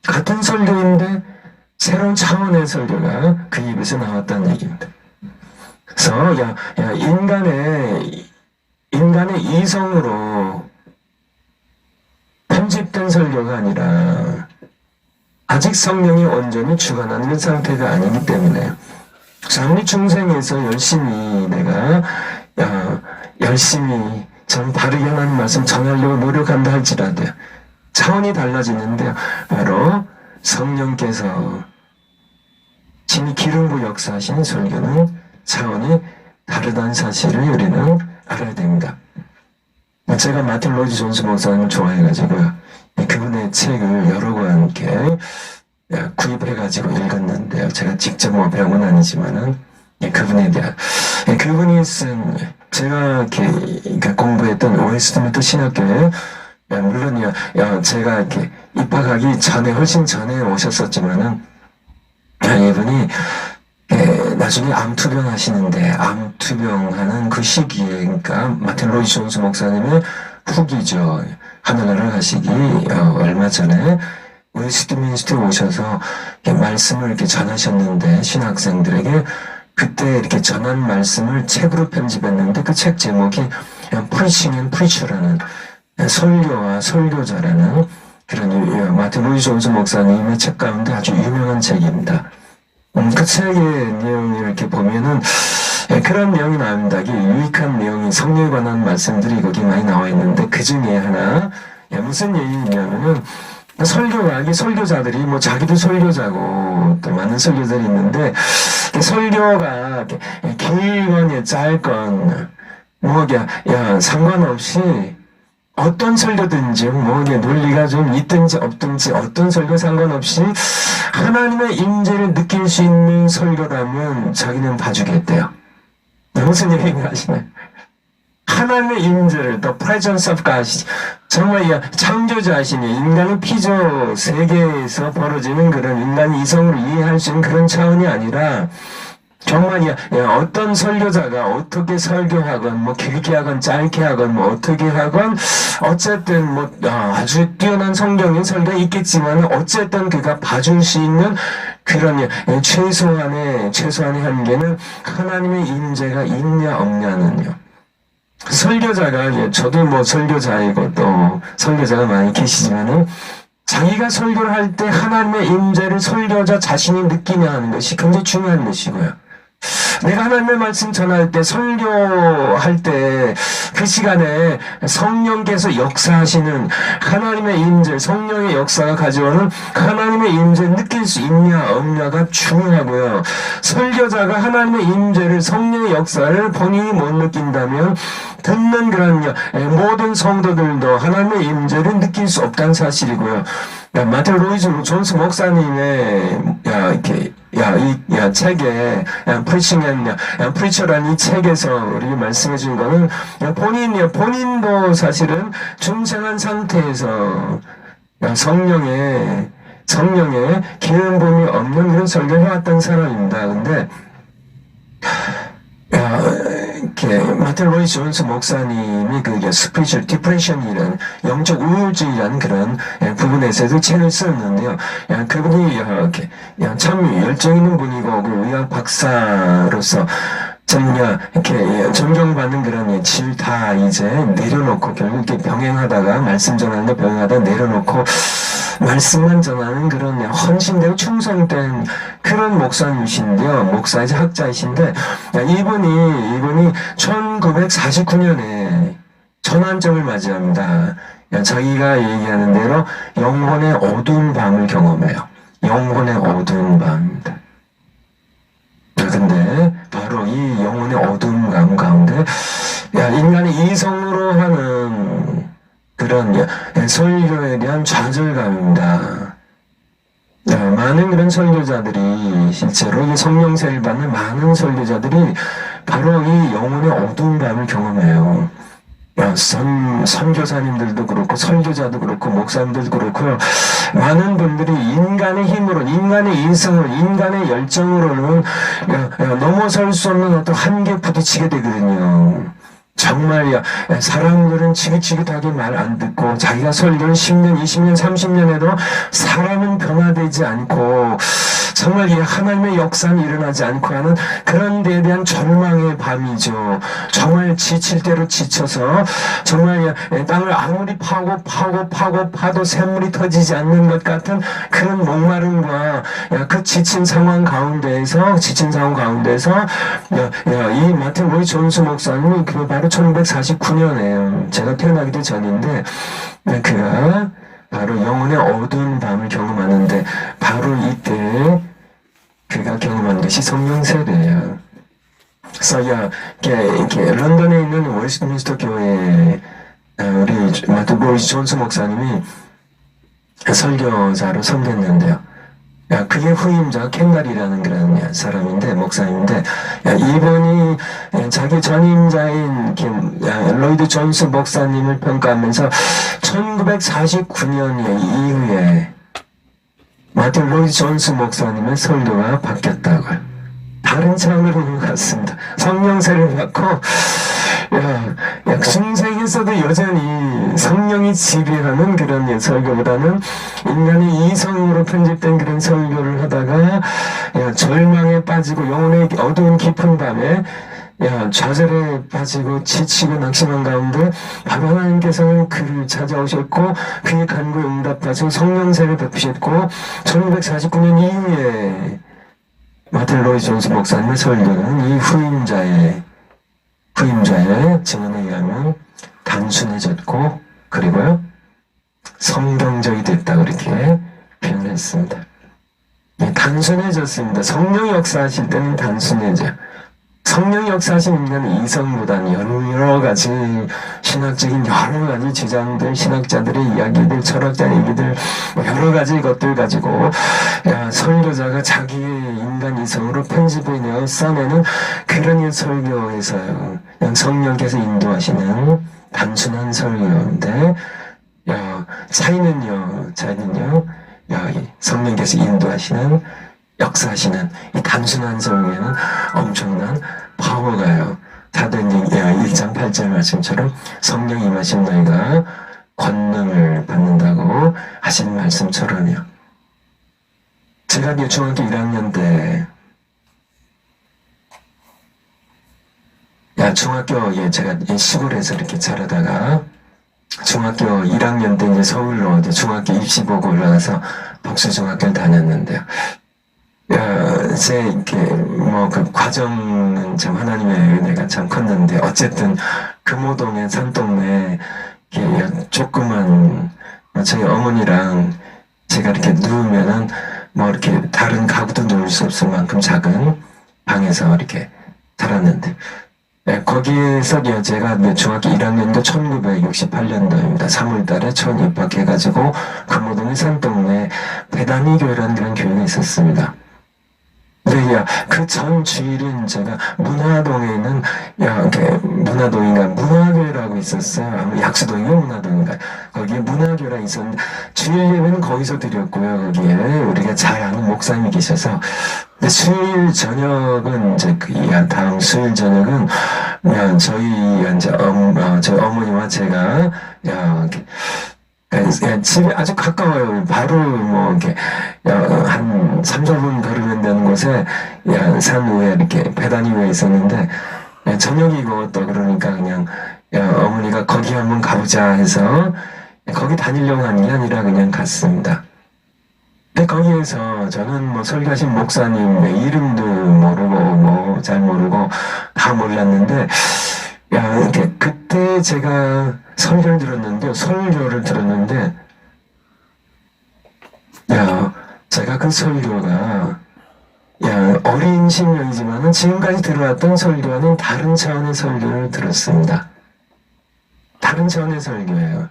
같은 설교인데 새로운 차원의 설교가 그 입에서 나왔다는 얘기입니다. 그래서 인간의 이성으로 편집된 설교가 아니라 아직 성령이 온전히 주관하는 상태가 아니기 때문에 아무리 중생에서 열심히 내가 열심히 전 바르게 하나님 말씀 전하려고 노력한다 할지라도 차원이 달라지는데요. 바로 성령께서 진히 기름 부어 역사하시는 설교는 차원이 다르다는 사실을 우리는 알아야 됩니다. 제가 마틴 로이드 존스 목사님을 좋아해가지고요. 그분의 책을 여러 권 이렇게 구입해가지고 읽었는데요. 제가 직접 뭐 배운 건 아니지만은 그분에 대한 그분이 쓴 제가 이렇게 공부했던 웨스트민스터 신학교에 물론 제가 이렇게 입학하기 전에 훨씬 전에 오셨었지만은 이분이 나중에 암투병 하시는데 암투병하는 그 시기에 그러니까 마틴 로이드 존스 목사님의 후기죠. 하늘나라 가시기 얼마 전에 웨스트민스터에 오셔서 말씀을 이렇게 전하셨는데 신학생들에게 그때 이렇게 전한 말씀을 책으로 편집했는데 그 책 제목이 Preaching and Preacher라는 설교와 설교자라는 그런 마틴 로이드 존스 목사님의 책 가운데 아주 유명한 책입니다. 그 책의 내용을 이렇게 보면은 그런 내용이 나옵니다. 이게 유익한 내용이 성령에 관한 말씀들이 거기 많이 나와 있는데 그 중에 하나 무슨 얘기냐면은 설교자들이 뭐 자기도 설교자고 또 많은 설교자들이 있는데 설교가 길건 짧건 뭐 상관없이 어떤 설교든지 뭐 논리가 좀 있든지 없든지 어떤 설교 상관없이 하나님의 임재를 느낄 수 있는 설교라면 자기는 봐주겠대요. 무슨 얘기인가 하시나요? 하나님의 임재를 또 presence of God 정말 창조자이시니 인간의 피조 세계에서 벌어지는 그런 인간의 이성으로 이해할 수 있는 그런 차원이 아니라 정말 어떤 설교자가 어떻게 설교하건 뭐 길게 하건 짧게 하건 뭐 어떻게 하건 어쨌든 뭐 아주 뛰어난 성경의 설교가 있겠지만 어쨌든 그가 봐줄 수 있는 그런 최소한의 한계는 하나님의 임재가 있냐 없냐는요. 설교자가 저도 뭐 설교자이고 또 설교자가 많이 계시지만은 자기가 설교를 할 때 하나님의 임재를 설교자 자신이 느끼냐 하는 것이 굉장히 중요한 것이고요. 내가 하나님의 말씀 전할 때 설교할 때 그 시간에 성령께서 역사하시는 하나님의 임재, 성령의 역사가 가져오는 하나님의 임재를 느낄 수 있냐 없냐가 중요하고요. 설교자가 하나님의 임재를 성령의 역사를 본인이 못 느낀다면 듣는 그런 모든 성도들도 하나님의 임재를 느낄 수 없다는 사실이고요. 마틴 로이드 존스 목사님의 이 책에 Preaching and Preacher라는 이 책에서 우리에게 말씀해 준 거는 본인도 사실은 중생한 상태에서 성령의 기름 부음이 없는 그런 설교를 해왔던 사람입니다. 근데 이렇게 마틴 로이드 존스 목사님이 그 스피리추얼 디프레션이라는 영적 우울증이라는 그런 부분에서도 책을 썼는데요. 그분이 이렇게 참 열정 있는 분이고 그 의학 박사로서 참 이렇게 존경받는 그런 질 다 이제 내려놓고 결국 이렇게 병행하다가 말씀 전하는데 병행하다 내려놓고 말씀만 전하는 그런 헌신되고 충성된 그런 목사님이신데요. 목사이자 학자이신데 이분이 1949년에 전환점을 맞이합니다. 자기가 얘기하는 대로 영혼의 어두운 밤을 경험해요. 영혼의 어두운 밤입니다. 근데 바로 이 영혼의 어두운 밤 가운데 인간의 이성으로 하는 그런 설교에 대한 좌절감입니다. 많은 그런 설교자들이 실제로 이 성령세를 받는 많은 설교자들이 바로 이 영혼의 어두운 밤을 경험해요. 선교사님들도 그렇고 설교자도 그렇고 목사님들도 그렇고 많은 분들이 인간의 힘으로 인간의 이성을 인간의 열정으로는 넘어설 수 없는 어떤 한계에 부딪히게 되거든요. 정말이야. 사람들은 지긋지긋하게 말 안 듣고 자기가 설교를 10년, 20년, 30년 해도 사람은 변화되지 않고 정말 하나님의 역사는 일어나지 않고 하는 그런 데에 대한 절망의 밤이죠. 정말 지칠 대로 지쳐서 정말 땅을 아무리 파도 샘물이 터지지 않는 것 같은 그런 목마름과 그 지친 상황 가운데에서 이 마틴 로이드 존스 목사님이 그 바로 1949년에요. 제가 태어나기도 전인데 그가 바로 영혼의 어두운 밤을 경험하는데 바로 이때 그가 경험한 것이 성령세례예요. 그래서 이렇게 런던에 있는 웨스트민스터 교회에 우리 마틴 로이드 존스 목사님이 설교자로 섬겼는데요. 그의 후임자가 캔날이라는 그런 사람인데 목사님인데 이분이 자기 전임자인 로이드 존스 목사님을 평가하면서 1949년 이후에 마틴 로이드 존스 목사님의 설교가 바뀌었다고요. 다른 장르로 갔습니다. 성령세를 받고 중생에서도 여전히 성령이 지배하는 그런 설교보다는 인간의 이성으로 편집된 그런 설교를 하다가 절망에 빠지고 영혼의 어두운 깊은 밤에 좌절에 빠지고 지치고 낙심한 가운데 바로 하나님께서는 그를 찾아오셨고 그의 간구에 응답하시고 성령세를 베푸셨고 1949년 이후에 마틴 로이드 존스 목사님의 설교는 이 후임자의 증언에 의하면 단순해졌고 그리고요 성경적이 됐다 그렇게 표현했습니다. 단순해졌습니다. 성령이 역사하실 때는 단순해져. 성령이 역사하신 인간은 이성보다는 여러 가지 신학적인 여러 가지 주장들, 신학자들의 이야기들, 철학자의 얘기들 여러 가지 것들 가지고 설교자가 자기의 인간 이성으로 편집해내어 써내는 그런 설교에서요. 성령께서 인도하시는 단순한 설교인데 차이는요 성령께서 인도하시는 역사하시는 이 단순한 설교에는 엄청난 파워가요. 사도행전 1장 8절 말씀처럼 성령이 임하신 너희가 권능을 받는다고 하신 말씀처럼요. 제가 중학교 1학년 때 중학교 제가 시골에서 이렇게 자라다가 중학교 1학년 때 이제 서울로 중학교 입시 보고 올라가서 독수중학교를 다녔는데요. 그 과정은 참 하나님의 은혜가 참 컸는데, 어쨌든, 금호동의 산동네, 조그만, 저희 어머니랑 제가 이렇게 누우면은, 이렇게 다른 가구도 누울 수 없을 만큼 작은 방에서 이렇게 살았는데, 거기에서 제가 중학교 1학년도 1968년도입니다. 3월달에 처음 입학해가지고, 금호동의 산동네 배단위 교회라는 그런 교회가 있었습니다. 네, 야, 그 전 주일은 제가 문화동에 있는, 문화동인가, 문화교회라고 있었어요. 아마 약수동인가, 문화동인가. 거기에 문화교회가 있었는데, 주일 예배는 거기서 드렸고요. 거기에 우리가 잘 아는 목사님이 계셔서. 근데 수요일 저녁은, 이제, 다음 수요일 저녁은, 저희, 이제, 저희 어머니와 제가, 집에 아주 가까워요. 바로 뭐 이렇게 한 3, 4분 걸으면 되는 곳에 산 위에 이렇게 배단위 위에 있었는데 저녁이고 또 그러니까 그냥 어머니가 거기 한번 가보자 해서 거기 다니려고 하는 게 아니라 그냥 갔습니다. 근데 거기에서 저는 뭐 설교하신 목사님 이름도 모르고 뭐 잘 모르고 다 몰랐는데 이렇게 그때 제가 설교를 들었는데, 제가 그 설교가, 어린 신명이지만은 지금까지 들어왔던 설교와는 다른 차원의 설교를 들었습니다. 다른 차원의 설교예요.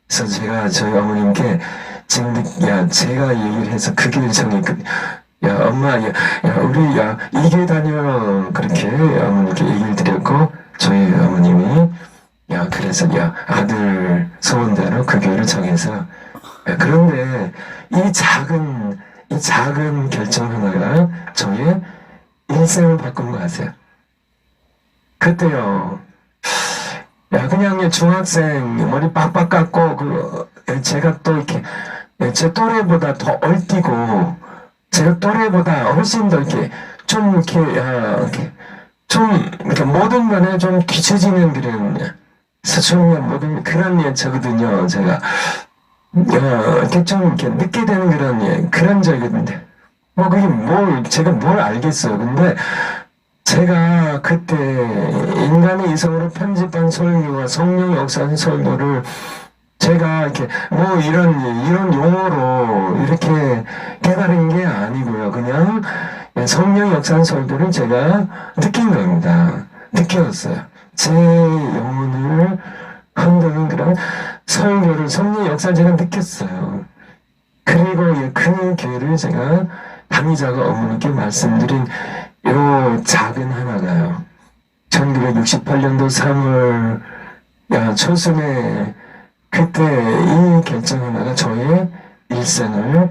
그래서 제가 저희 어머님께 지금, 제가 얘기를 해서 그 길을 엄마, 우리, 이게 다녀. 그렇게 어머니께 얘기를 드렸고, 저희 어머님이 그래서 아들 소원대로 그 교회를 정해서 그런데 이 작은 결정 하나가 저의 인생을 바꾼 거 아세요? 그때요. 그냥 중학생 머리 빡빡 깎고 제가 또 이렇게 제 또래보다 더 얼뛰고 제가 또래보다 훨씬 더 이렇게 좀 이렇게 좀 이렇게 모든 면에 좀 뒤처지는 그런 서초면 모든 그런 저거든요. 제가 이렇게 좀 이렇게 늦게 되는 그런 적인데 뭐 그게 제가 뭘 알겠어요. 근데 제가 그때 인간의 이성으로 편집한 설교와 성령 역사한 설교를 제가 이렇게 뭐 이런 용어로 이렇게 깨달은 게 아니고요. 그냥 성령 역사한 설교를 제가 느낀 겁니다. 느꼈어요. 제 영혼을 흔드는 그런 설교를 성령 역사를 제가 느꼈어요. 그리고 그 교회를 제가 다니자가 어머니께 말씀드린 요 작은 하나가요. 1968년도 3월 초순에 그때 이 결정 하나가 저의 일생을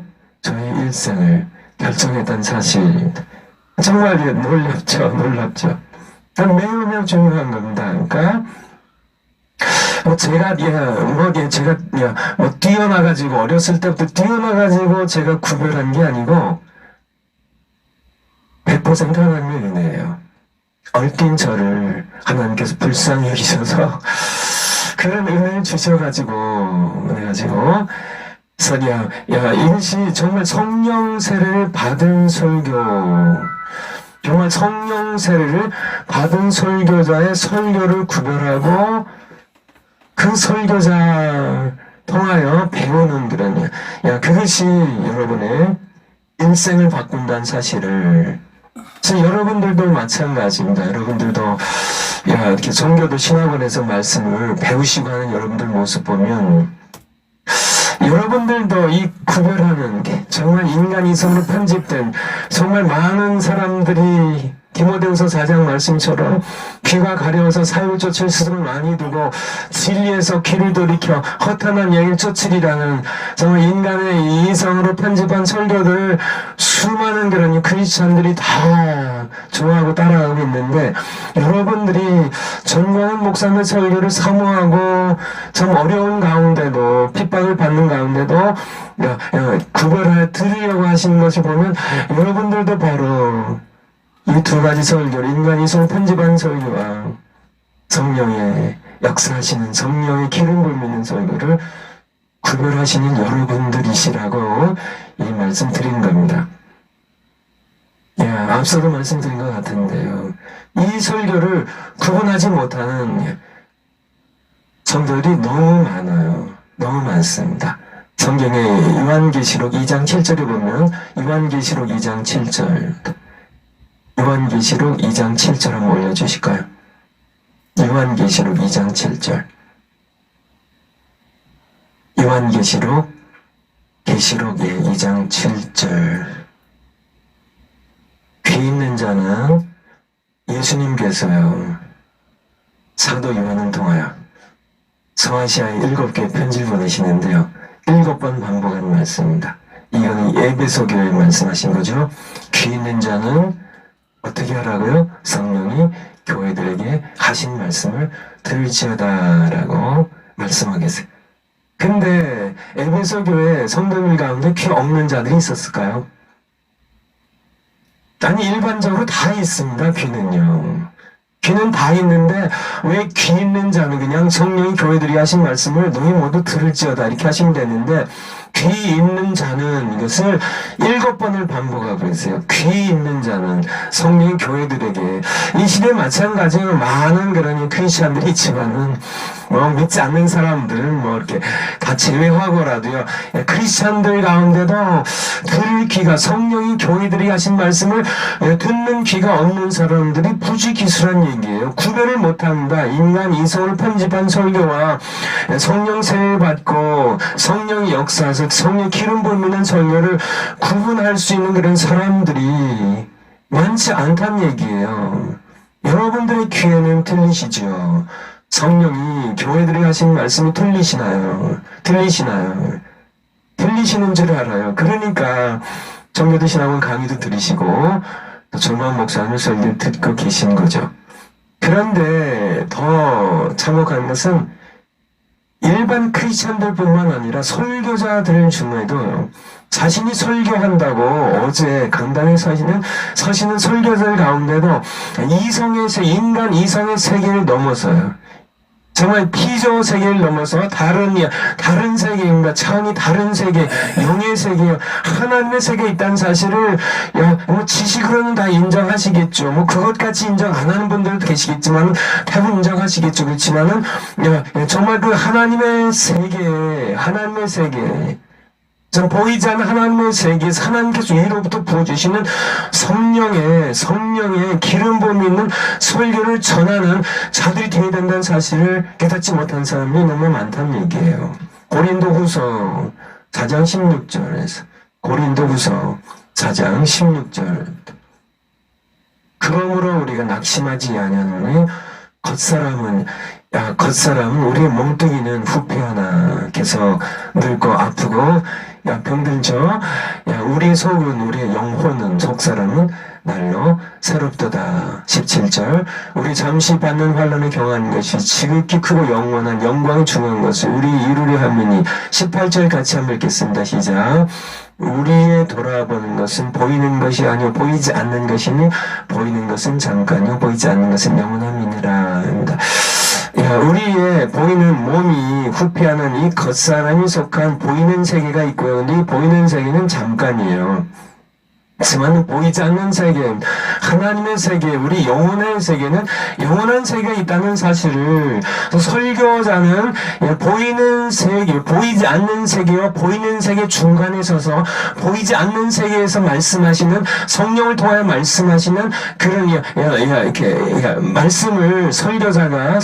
결정했던 사실입니다. 정말 놀랍죠. 매우 중요한 겁니다. 그러니까 제가 뛰어나가지고 어렸을 때부터 뛰어나가지고 제가 구별한 게 아니고 100% 하나님의 은혜예요. 얼뛴 저를 하나님께서 불쌍히 여기셔서 그런 은혜를 주셔가지고 그래서 이것이 정말 성령 세례를 받은 설교, 정말 성령 세례를 받은 설교자의 설교를 구별하고 그 설교자 통하여 배우는 그것이 여러분의 인생을 바꾼다는 사실을. 그래서 여러분들도 마찬가지입니다. 여러분들도 이렇게 종교도 신학원에서 말씀을 배우시고 하는 여러분들 모습 보면 여러분들도 이 구별하는 게 정말 인간 이성으로 편집된 정말 많은 사람들이 디모데후서 4장 말씀처럼 귀가 가려워서 사욕을 쫓을 스승을 많이 두고 진리에서 귀를 돌이켜 허탄한 얘기를 쫓으리라는 정말 인간의 이성으로 편집한 설교들 수많은 그런 크리스찬들이 다 좋아하고 따라가고 있는데 여러분들이 전광훈 목사님의 설교를 사모하고 참 어려운 가운데도 핍박을 받는 가운데도 구별하여 들으려고 하시는 것을 보면 여러분들도 바로 이 두 가지 설교를 인간이 편집한 설교와 성령의 역사하시는 성령의 기름 부으는 설교를 구별하시는 여러분들이시라고 이 말씀 드린 겁니다. 앞서도 말씀드린 것 같은데요. 이 설교를 구분하지 못하는 성도들이 너무 많아요. 너무 많습니다. 성경의 요한계시록 2장 7절에 보면 요한계시록 2장 7절 요한계시록 2장 7절 한번 올려주실까요? 요한계시록 2장 7절 계시록 2장 7절 귀 있는 자는 예수님께서요, 사도 요한을 통하여 서아시아에 7개의 편지를 보내시는데요. 7번 반복하는 말씀입니다. 이거는 에베소 교회에 말씀하신 거죠. 귀 있는 자는 어떻게 하라고요? 성령이 교회들에게 하신 말씀을 들을지어다라고 말씀하겠어요. 근데 에베소 교회 성도들 가운데 귀 없는 자들이 있었을까요? 아니, 일반적으로 다 있습니다. 귀는요. 귀는 다 있는데 왜 귀 있는 자는 그냥 성령이 교회들이 하신 말씀을 너희 모두 들을지어다 이렇게 하시면 되는데, 귀 있는 자는 이것을 7번을 반복하고 있어요. 귀 있는 자는 성령이 교회들에게, 이 시대에 마찬가지로 많은 그런 크리스찬들이 있지만은 믿지 않는 사람들은 이렇게 다 제외하고라도요, 크리스찬들 가운데도 들을 귀가, 성령이 교회들이 하신 말씀을 듣는 귀가 없는 사람들이 부지기수란 얘기예요. 구별을 못한다. 인간 이성을 편집한 설교와 성령 세례 받고 성령의 역사에서 성령 기름 부음있는 설교를 구분할 수 있는 그런 사람들이 많지 않다는 얘기예요. 여러분들의 귀에는 들리시죠? 성령이 교회들이 하신 말씀이 들리시나요? 들리시는 줄 알아요. 그러니까 정교도 신학원 강의도 들으시고 또 정광 목사님 설교를 듣고 계신 거죠. 그런데 더 참혹한 것은 일반 크리스찬들뿐만 아니라 설교자들 중에도 자신이 설교한다고 어제 강단에 서시는 설교자들 가운데도 인간 이성의 세계를 넘어서요. 정말 피조 세계를 넘어서 다른 세계입니다. 차원이 다른 세계, 영의 세계, 하나님의 세계에 있다는 사실을 지식으로는 다 인정하시겠죠. 그것까지 인정 안 하는 분들도 계시겠지만 대부분 인정하시겠죠. 그렇지만은 정말 그 하나님의 세계, 전 보이지 않는 하나님의 세계에서 하나님께서 위로부터 부어주시는 성령의 기름 부음이 있는 설교를 전하는 자들이 되어야 된다는 사실을 깨닫지 못한 사람이 너무 많다는 얘기예요. 고린도후서 4장 16절에서 고린도후서 4장 16절 그러므로 우리가 낙심하지 아니하노니 겉사람은 우리의 몸뚱이는 후패하나 계속 늙고 아프고 병들죠. 우리의 속은, 우리의 영혼은, 속사람은 날로 새롭도다. 17절 우리 잠시 받는 환난을 경험하는 것이 지극히 크고 영원한 영광이 중요한 것을 우리 이루려 함이니. 18절 같이 한번 읽겠습니다. 시작. 우리의 돌아보는 것은 보이는 것이 아니요 보이지 않는 것이니 보이는 것은 잠깐이요 보이지 않는 것은 영원함이니라. 우리의 보이는 몸이 후패하는 이 겉사람이 속한 보이는 세계가 있고요. 근데 이 보이는 세계는 잠깐이에요. 하지만 보이지 않는 세계, 하나님의 세계, 우리 영혼의 세계는 영원한 세계가 있다는 사실을 설교자는 보이는 세계, 보이지 않는 세계와 보이는 세계 중간에 서서 보이지 않는 세계에서 말씀하시는, 성령을 통하여 말씀하시는 그런 이렇게 말씀을 설교자가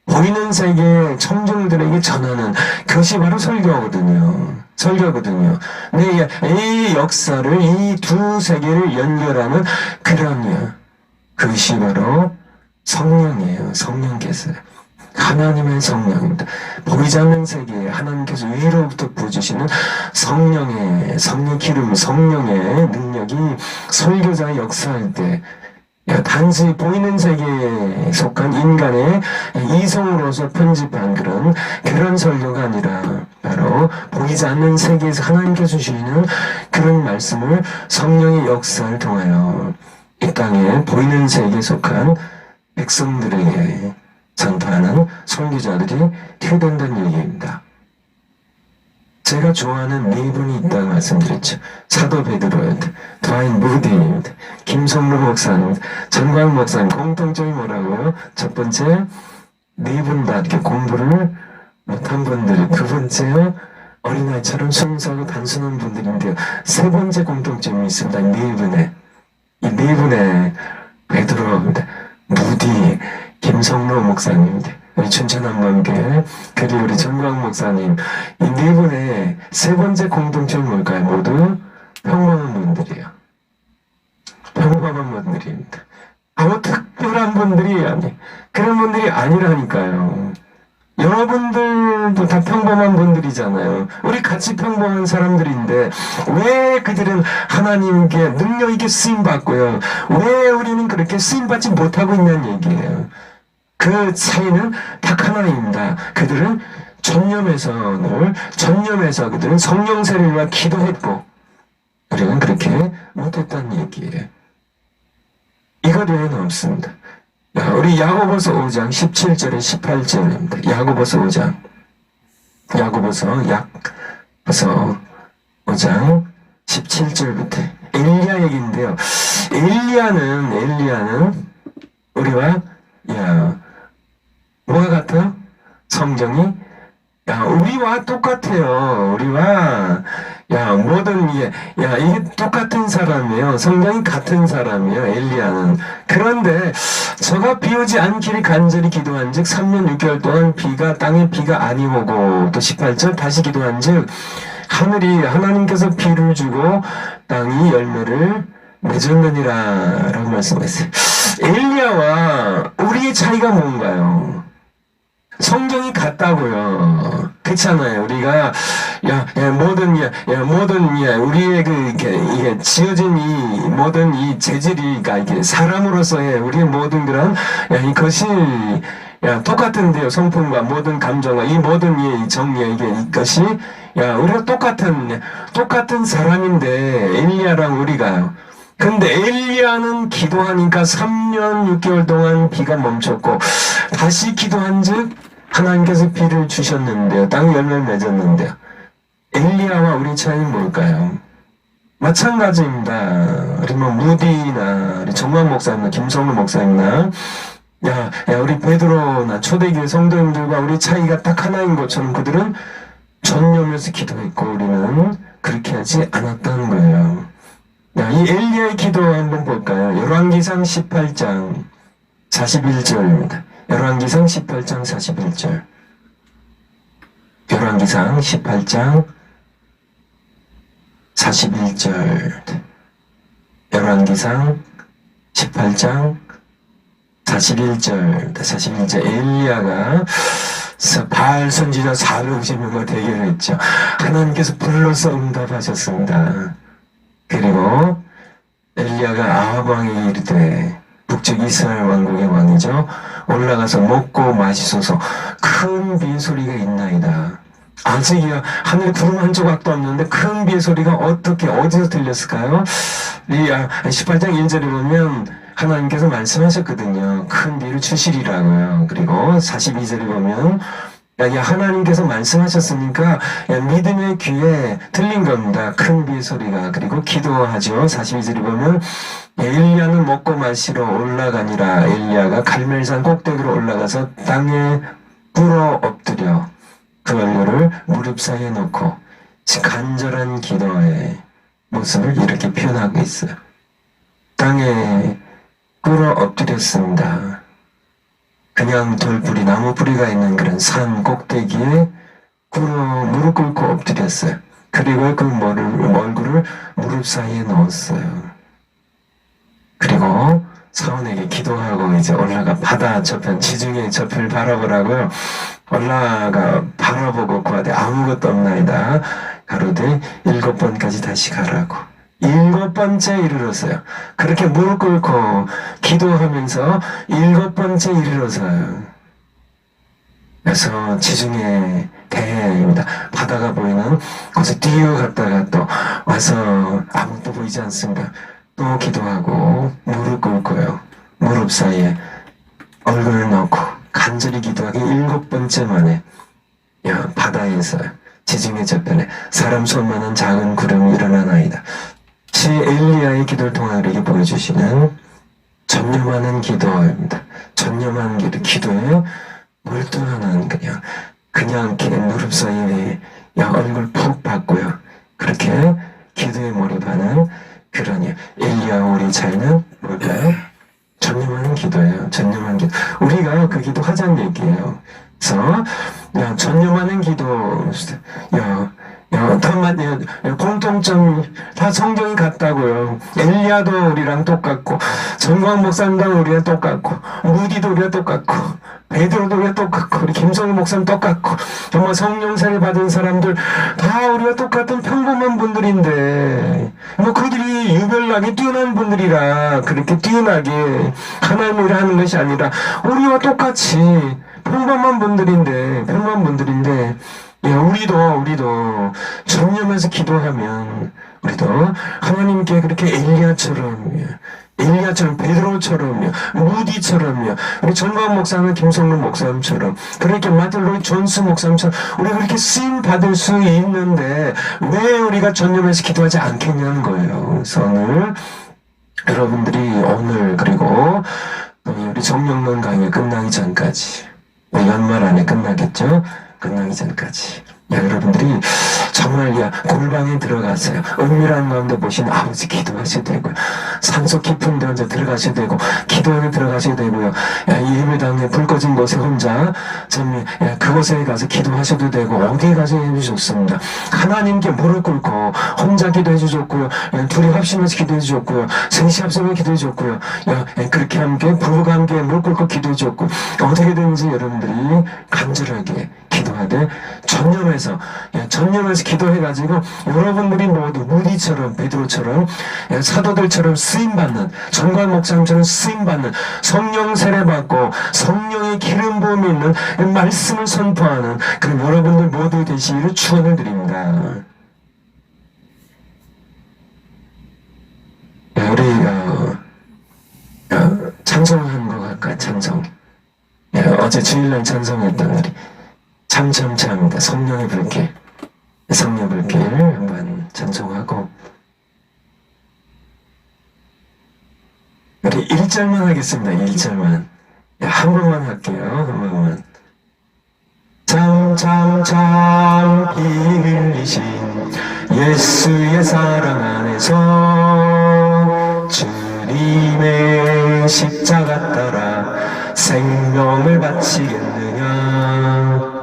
보이는 세계 청중들에게 전하는 그것이 바로 설교거든요. 근데 이 역사를, 이 두 세계를 연결하는 그것이 바로 성령이에요. 성령께서. 하나님의 성령입니다. 보이지 않는 세계에 하나님께서 위로부터 부어주시는 성령의 기름, 성령의 능력이 설교자가 역사할 때 단지 보이는 세계에 속한 인간의 이성으로서 편집한 그런 설교가 아니라 바로 보이지 않는 세계에서 하나님께서 주시는 그런 말씀을 성령의 역사를 통하여 이 땅에 보이는 세계에 속한 백성들에게 전파하는 설교자들이 태어난다는 얘기입니다. 제가 좋아하는 네 분이 있다고 말씀드렸죠. 사도 베드로, 드와인 무디, 김성루 목사님, 전광 목사님, 공통점이 뭐라고요? 첫 번째, 네 분 다 이렇게 공부를 못한 분들, 두 번째, 어린아이처럼 순수하고 단순한 분들인데요. 세 번째 공통점이 있습니다. 이 네 분의 베드로, 무디, 김성루 목사님입니다. 우리 춘천한번교회, 그리고 우리 전광 목사님, 이 네 분의 세 번째 공통점이 뭘까요? 모두 평범한 분들이에요. 평범한 분들입니다. 아무 특별한 분들이 그런 분들이 아니라니까요. 여러분들도 다 평범한 분들이잖아요. 우리 같이 평범한 사람들인데 왜 그들은 하나님께 능력 있게 쓰임받고요, 왜 우리는 그렇게 쓰임받지 못하고 있냐는 얘기예요. 그 차이는 딱 하나입니다. 그들은 전념해서 그들은 성령 세례와 기도했고 우리는 그렇게 못했다는 얘기예요. 이것 외에는 없습니다. 우리 야고보서 5장 17절에 18절입니다. 야고보서 5장 17절부터 엘리야 얘기인데요. 엘리야는 우리와 뭐가 같아요? 성경이 우리와 똑같아요. 우리와 이게 똑같은 사람이에요. 성경이 같은 사람이에요. 엘리야는. 그런데 저가 비 오지 않기를 간절히 기도한즉 3년 6개월 동안 땅에 비가 아니 오고, 또 18절 다시 기도한즉 하나님께서 비를 주고 땅이 열매를 맺었느니라 라고 말씀했어요. 엘리야와 우리의 차이가 뭔가요? 성경이 같다고요. 그렇잖아요. 우리가 우리의 이게 지어진 이 모든 이 재질이 이게 사람으로서의 우리의 모든 그런 이것이 똑같은데요. 성품과 모든 감정과 이 모든 이 정의 이것이 우리가 똑같은 사람인데 엘리야랑 우리가요. 근데 엘리야는 기도하니까 3년 6개월 동안 비가 멈췄고 다시 기도한즉 하나님께서 비를 주셨는데요. 땅이 열매를 맺었는데요. 엘리야와 우리 차이는 뭘까요? 마찬가지입니다. 우리 무디나 우리 정만 목사님이나 김성루 목사님이나 우리 베드로나 초대교회 성도님들과 우리 차이가 딱 하나인 것처럼 그들은 전념해서 기도했고 우리는 그렇게 하지 않았다는 거예요. 이 엘리야의 기도 한번 볼까요? 열왕기상 18장 41절입니다. 열왕기상 18장 41절. 열왕기상 18장 41절. 열왕기상 18장 41절. 41절. 엘리야가 바알 선지자 450명과 대결했죠. 하나님께서 불러서 응답하셨습니다. 그리고 엘리야가 아합 왕에게 이르되 북쪽 이스라엘 왕국의 왕이죠. 올라가서 먹고 마시소서. 큰 비의 소리가 있나이다. 아직이야 하늘에 구름 한 조각도 없는데 큰 비의 소리가 어디서 들렸을까요? 18장 1절에 보면 하나님께서 말씀하셨거든요. 큰 비를 주시리라고요. 그리고 42절에 보면 하나님께서 말씀하셨으니까 믿음의 귀에 들린 겁니다. 큰 비의 소리가. 그리고 기도하죠. 42절에 보면 엘리야는 먹고 마시러 올라가니라. 엘리야가 갈멜산 꼭대기로 올라가서 땅에 꿇어 엎드려 그 얼굴을 무릎 사이에 놓고 간절한 기도의 모습을 이렇게 표현하고 있어요. 땅에 꿇어 엎드렸습니다. 그냥 돌뿌리, 나무 뿌리가 있는 그런 산 꼭대기에 무릎 꿇고 엎드렸어요. 그리고 그 얼굴을 무릎 사이에 넣었어요. 그리고 사원에게 기도하고 이제 올라가 바다 저편, 지중해 저편을 바라보라고요. 올라가 바라보고 구하되 아무것도 없나이다. 가로되 7번까지 다시 가라고. 7번째 이르렀어요. 그렇게 무릎 꿇고 기도하면서 7번째 이르러서요. 그래서 지중해 대해입니다. 바다가 보이는 곳에 뛰어갔다가 또 와서 아무것도 보이지 않습니다. 또 기도하고 무릎 꿇고요. 무릎 사이에 얼굴을 넣고 간절히 기도하기 7번째 만에 바다에서 지중해 저편에 사람 손만한 작은 구름이 일어나나이다. 엘리야의 기도를 통해 우리에게 보여주시는 전념하는 기도입니다. 전념하는 기도에 몰두하는 그냥 이렇게 무릎 사이에 얼굴 푹 받고요. 그렇게 기도에 몰입하는 그런 엘리야와 우리 차이는 뭘까요? 전념하는 기도예요. 전념하는 기도. 우리가 그 기도 하자는 얘기예요. 그래서 전념하는 기도. 다 공통점 다 성경이 같다고요. 엘리야도 우리랑 똑같고, 정광 목사님도 우리랑 똑같고, 무디도 우리랑 똑같고, 베드로도 우리가 똑같고, 우리 김성희 목사님 똑같고, 정말 성령 세례 받은 사람들 다 우리가 똑같은 평범한 분들인데, 뭐 그들이 유별나게 뛰어난 분들이라 그렇게 뛰어나게 하나님 일을 하는 것이 아니라 우리와 똑같이 평범한 분들인데, 예, 우리도 전념해서 기도하면 우리도 하나님께 그렇게 엘리야처럼, 베드로처럼요, 무디처럼요, 우리 전광 목사님, 김성근 목사님처럼, 그렇게 마틴 로이 존스 목사님처럼 우리가 그렇게 쓰임 받을 수 있는데 왜 우리가 전념해서 기도하지 않겠냐는 거예요. 그래서 오늘 여러분들이 그리고 우리 정령론 강의 끝나기 전까지, 연말 안에 끝나겠죠? 끝나기 전까지. 여러분들이 정말 골방에 들어가세요. 은밀한 가운데 보시는 아버지 기도하셔야 되고요. 산속 깊은 데 혼자 들어가셔야 되고, 기도하게 들어가셔야 되고요. 예배당에 불 꺼진 곳에 혼자 그곳에 가서 기도하셔도 되고, 어디에 가서 해도 좋습니다. 하나님께 무릎 꿇고 혼자 기도해 주셨고요. 둘이 합심해서 기도해 주셨고요. 셋이 합심해서 기도해 주셨고요. 그렇게 함께 부부가 함께 무릎 꿇고 기도해 주셨고, 어떻게든지 여러분들이 간절하게 기도하되 전념해서 기도해가지고 여러분들이 모두 무디처럼, 베드로처럼, 사도들처럼 쓰임받는, 전광 목사님처럼 쓰임받는, 성령 세례받고 성령의 기름 부음이 있는 말씀을 선포하는 그런 여러분들 모두 되시기를 축원을 드립니다. 우리 찬송한 것 같까 찬송. 어제 주일날 찬송했던 우리 참참참입니다. 성령의 불길 한번 찬송하고, 우리 1절만 하겠습니다. 1절만 한 번만 할게요. 한 번만. 참참참 피 흘리신 예수의 사랑 안에서 주님의 십자가 따라 생명을 바치겠느냐.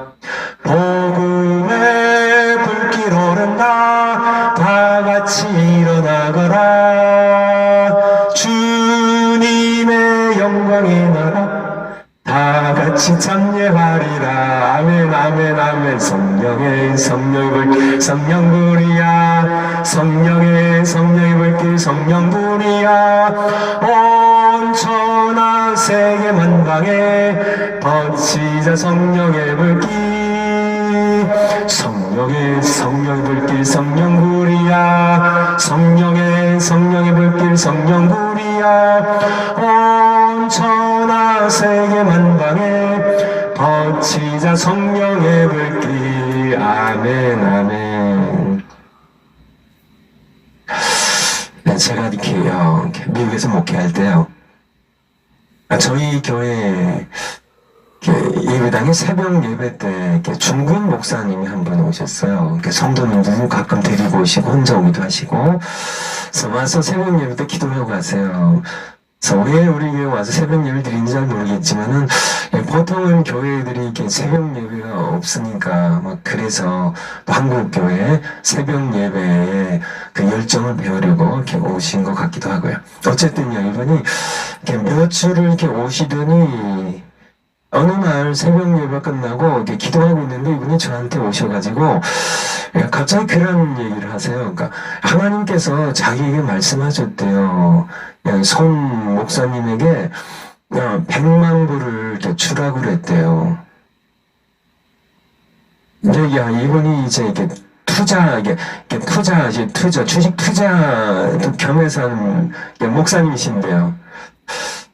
복음의 불길 오른다 다같이 일어나거라. 주님의 영광의 나라 다같이 참여하리라. 아멘 아멘 아멘. 성령의 불길 성령불이야. 성령의 불길 성령불이야. 온 천하 세계 만방에 번지자 성령의 불길. 성령의 불길 성령불이야. 성령의 불길 성령불이야. 온 천하 세계 만방에 번지자 성령의 불길. 아멘 아멘. 제가 이렇게 미국에서 목회할 때요, 저희 교회 예배당에 새벽 예배 때 중국 목사님이 한 분 오셨어요. 성도님들 가끔 데리고 오시고 혼자 오기도 하시고, 그래서 와서 새벽 예배 때 기도하고 가세요. 그래서 왜 우리 교회 와서 새벽 예배를 드리는지 잘 모르겠지만은, 보통은 교회들이 이렇게 새벽 예배가 없으니까 그래서 한국 교회 새벽 예배에 그 열정을 배우려고 이렇게 오신 것 같기도 하고요. 어쨌든요, 이분이 몇 주를 이렇게 오시더니 어느 날 새벽 예배 끝나고 이렇게 기도하고 있는데 이분이 저한테 오셔가지고 갑자기 그런 얘기를 하세요. 그러니까 하나님께서 자기에게 말씀하셨대요. 손 목사님에게 100만 불을 주라고 그랬대요. 근데 이분이 이제 이렇게 주식 투자 겸해서 하는 목사님이신데요.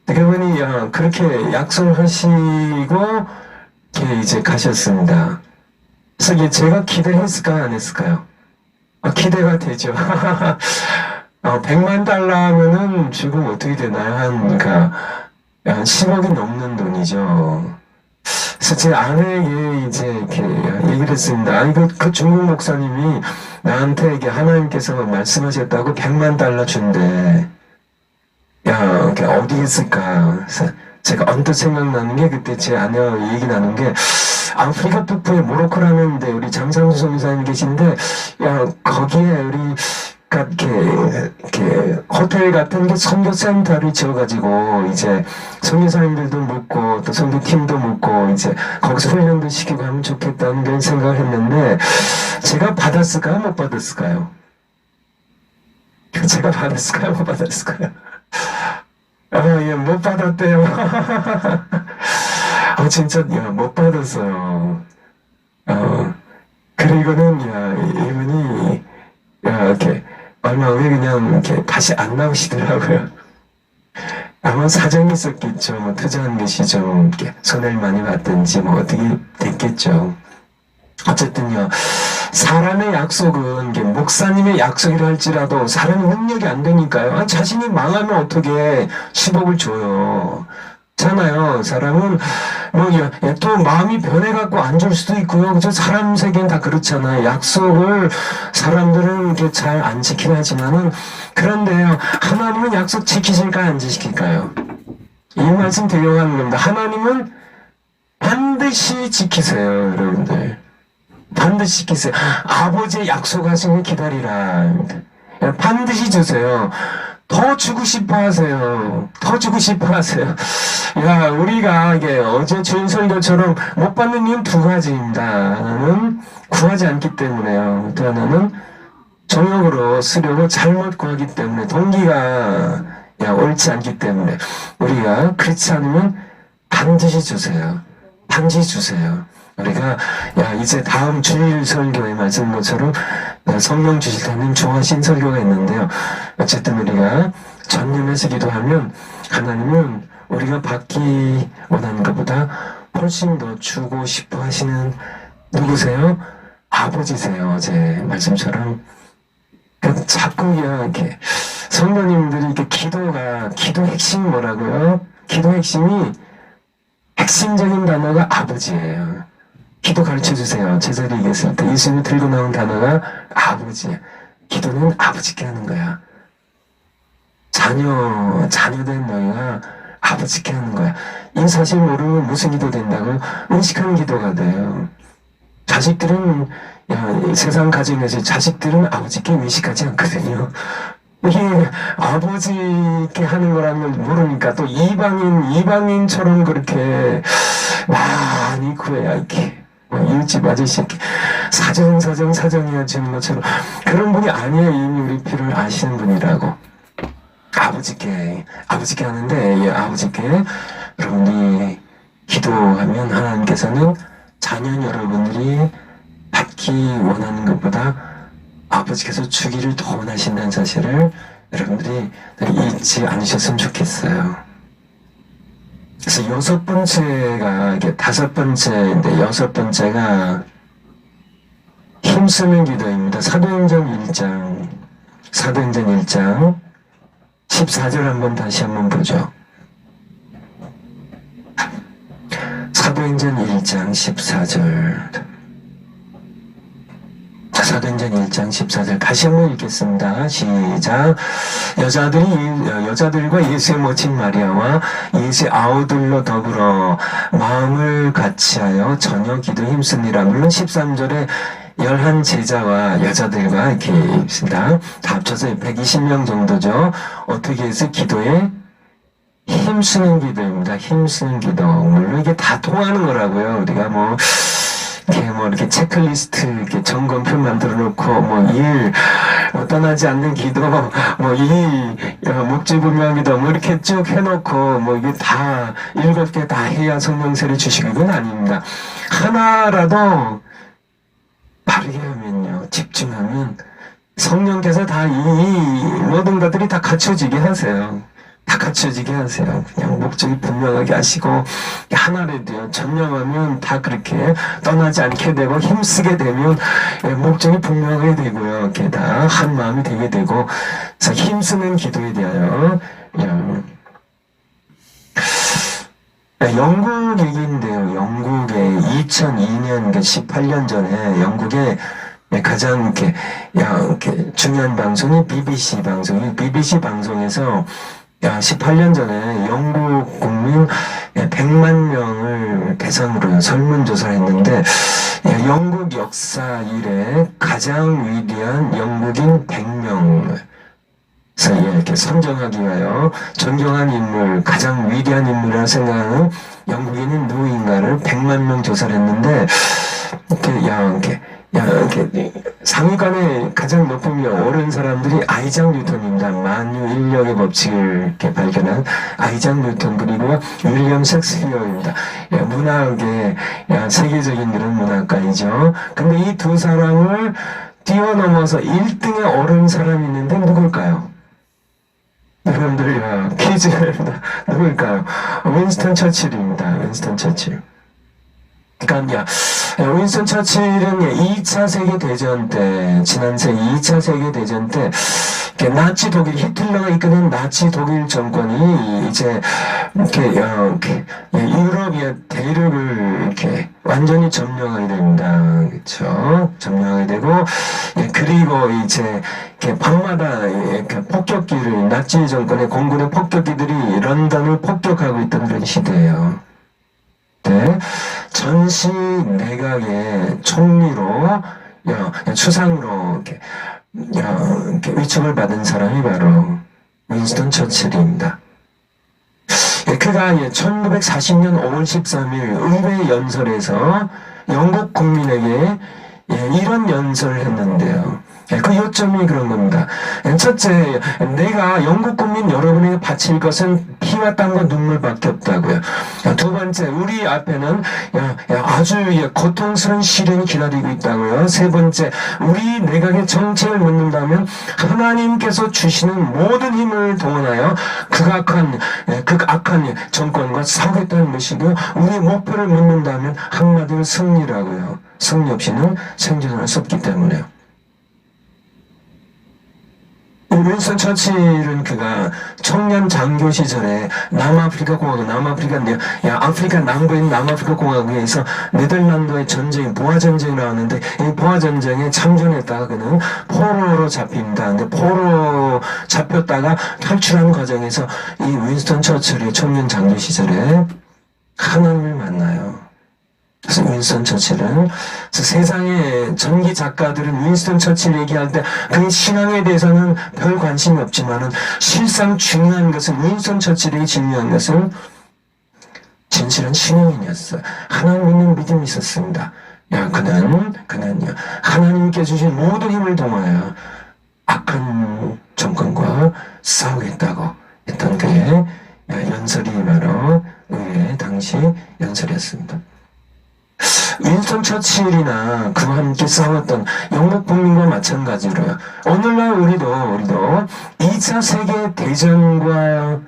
그분이 그렇게 약속을 하시고 이제 가셨습니다. 그래서 제가 기대했을까요, 안 했을까요? 기대가 되죠. 100만 달러 하면은 지금 어떻게 되나요? 한 10억이 넘는 돈이죠. 그래서 제 아내에게 이제 이렇게 얘기를 했습니다. 그 중국 목사님이 나한테 이게 하나님께서 말씀하셨다고 100만 달러 준대. 어디 있을까? 그래서 제가 언뜻 생각나는 게, 그때 제 아내와 얘기 나눈 게, 아프리카 북부에 모로코라는데 우리 장상수 선교사님 계신데, 야, 거기에 우리, 이렇게 호텔 같은 게 선교센터를 지어가지고 이제 선교사님들도 묻고 또 선교팀도 묻고 이제 거기서 훈련도 시키고 하면 좋겠다는 그런 생각을 했는데 제가 받았을까요? 못 받았을까요? 제가 받았을까요? 못 받았을까요? 예, 못 받았대요. 진짜, 못 받았어요. 그리고는, 이분이, 이렇게, 얼마 후에 그냥, 이렇게 다시 안 나오시더라고요. 아마 사정이 있었겠죠. 뭐, 투자한 것이 좀, 이렇게, 손해를 많이 봤든지, 뭐, 어떻게 됐겠죠. 어쨌든요, 사람의 약속은 목사님의 약속이라 할지라도 사람의 능력이 안 되니까요. 자신이 망하면 어떻게 10억을 줘요. 잖아요. 사람은 또 마음이 변해갖고 안 줄 수도 있고요. 그죠? 사람 세계는 다 그렇잖아요. 약속을 사람들은 이렇게 잘 안 지키긴 하지만은 그런데요. 하나님은 약속 지키실까요? 안 지킬까요? 이 말씀 드려가는 겁니다. 하나님은 반드시 지키세요, 여러분들. 반드시 지키세요. 아버지의 약속하시는 기다리라. 반드시 주세요. 더 주고 싶어 하세요. 더 주고 싶어 하세요. 우리가 이게 어제 주인 설교처럼 못 받는 이유는 두 가지입니다. 하나는 구하지 않기 때문에요. 또 하나는 정욕으로 쓰려고 잘못 구하기 때문에 동기가 옳지 않기 때문에 우리가 그렇지 않으면 반드시 주세요. 반드시 주세요. 우리가 이제 다음 주일 설교에 말씀 것처럼 성령 주실 때는 좋아하신 설교가 있는데요. 어쨌든 우리가 전념해서 기도하면 하나님은 우리가 받기 원하는 것보다 훨씬 더 주고 싶어 하시는 누구세요? 아버지세요. 어제 말씀처럼 자꾸 이렇게 성도님들이 이렇게 기도 핵심이 뭐라고요? 기도 핵심이 핵심적인 단어가 아버지예요. 기도 가르쳐 주세요. 제자리 얘기했을 때 예수님이 들고 나온 단어가 아버지. 기도는 아버지께 하는 거야. 자녀된 너희가 아버지께 하는 거야. 이 사실 모르면 무슨 기도 된다고? 의식하는 기도가 돼요. 자식들은 세상 가정에서 자식들은 아버지께 의식하지 않거든요. 이게 아버지께 하는 거라면 모르니까 또 이방인처럼 그렇게 많이 구해야 이렇게 이웃집 아저씨 이렇게 사정해야 주는 것처럼 그런 분이 아니에요. 이미 우리 필요를 아시는 분이라고. 아버지께 하는데 아버지께 여러분이 기도하면 하나님께서는 자녀 여러분들이 받기 원하는 것보다 아버지께서 주기를 더 원하신다는 사실을 여러분들이 잊지 않으셨으면 좋겠어요. 그래서 여섯 번째가 이게 다섯 번째인데 여섯 번째가 힘쓰는 기도입니다. 사도행전 1장 14절 한번 다시 한번 보죠. 사도행전 1장 14절 사도행전 1장 14절 다시 한번 읽겠습니다. 시작. 여자들과 예수의 모친 마리아와 예수의 아우들로 더불어 마음을 같이하여 저녁 기도 힘쓰니라. 물론 13절에 11 제자와 여자들과 이렇게 있습니다. 다 합쳐서 120명 정도죠. 어떻게 해서 기도에 힘쓰는 기도입니다. 힘쓰는 기도. 물론 이게 다 통하는 거라고요. 우리가 이렇게 체크리스트, 이렇게 점검표 만들어 놓고, 일, 떠나지 않는 기도, 목재분명 기도, 이렇게 쭉 해놓고, 이게 다, 7개 다 해야 성령세를 주시고, 이건 아닙니다. 하나라도 바르게 하면요, 집중하면, 성령께서 다 모든 것들이 다 갖춰지게 하세요. 다 갖춰지게 하세요. 그냥 목적이 분명하게 하시고 하나라도요 전념하면 다 그렇게 떠나지 않게 되고 힘쓰게 되면 목적이 분명하게 되고요. 이렇게 다 한 마음이 되게 되고 그래서 힘쓰는 기도에 대하여 영국 얘기인데요. 영국에 2002년 18년 전에 영국에 가장 이렇게 중요한 방송이 BBC 방송에서 18년 전에 영국 국민 100만 명을 대상으로 설문조사를 했는데 영국 역사 이래 가장 위대한 영국인 100명을 이렇게 선정하기 위하여 존경한 인물, 가장 위대한 인물이라 생각하는 영국인이 누구인가를 100만 명 조사를 했는데 이렇게 상위권에 가장 높은 오른 사람들이 아이작 뉴턴입니다. 만유 인력의 법칙을 이렇게 발견한 아이작 뉴턴, 그리고 윌리엄 셰익스피어입니다. 문학의 세계적인 그런 문학가이죠. 근데 이 두 사람을 뛰어넘어서 1등에 오른 사람이 있는데 누굴까요? 여러분들 퀴즈입니다. 누굴까요? 윈스턴 처칠입니다. 윈스턴 처칠. 그러니까 윈스턴 처칠은 2차 세계대전 때, 지난 세기 2차 세계대전 때 나치 독일, 히틀러가 이끄는 나치 독일 정권이 이제 이렇게 유럽의 대륙을 이렇게 완전히 점령하게 됩니다. 그렇죠? 점령하게 되고, 그리고 이제 밤마다 폭격기를, 나치 정권의 공군의 폭격기들이 런던을 폭격하고 있던 그런 시대예요. 네, 전시 내각의 총리로 추상으로 이렇게 위촉을 받은 사람이 바로 윈스턴 처칠입니다. 그가 1940년 5월 13일 의회 연설에서 영국 국민에게 이런 연설을 했는데요. 그 요점이 그런 겁니다. 첫째, 내가 영국 국민 여러분에게 바칠 것은 피와 땀과 눈물밖에 없다고요. 두 번째, 우리 앞에는 아주 고통스러운 시련이 기다리고 있다고요. 세 번째, 우리 내각의 정책을 묻는다면 하나님께서 주시는 모든 힘을 동원하여 극악한 정권과 싸우겠다는 것이고요. 우리 목표를 묻는다면 한마디로 승리라고요. 승리 없이는 생존할 수 없기 때문에요. 윈스턴 처칠은 그가 청년 장교 시절에 남아프리카 공화국, 아프리카 남부인 남아프리카 공화국에서 네덜란드의 전쟁, 보아 전쟁이 나왔는데 이 보아 전쟁에 참전했다가 그는 포로로 잡힙니다. 근데 포로 잡혔다가 탈출하는 과정에서 이 윈스턴 처칠이 청년 장교 시절에 하나님을 만나요. 그래서 윈스턴 처칠은, 세상의 전기 작가들은 윈스턴 처칠 얘기할 때 그 신앙에 대해서는 별 관심이 없지만은 실상 중요한 것은, 윈스턴 처칠에게 중요한 것은 진실한 신앙인이었어요. 하나님 믿는 믿음이 있었습니다. 그는요 하나님께 주신 모든 힘을 동하여 악한 정권과 싸우겠다고 했던 그의 연설이 바로 의회 당시 연설이었습니다. 윈스턴 처칠이나 그와 함께 싸웠던 영국 국민과 마찬가지로요. 오늘날 우리도 2차 세계대전과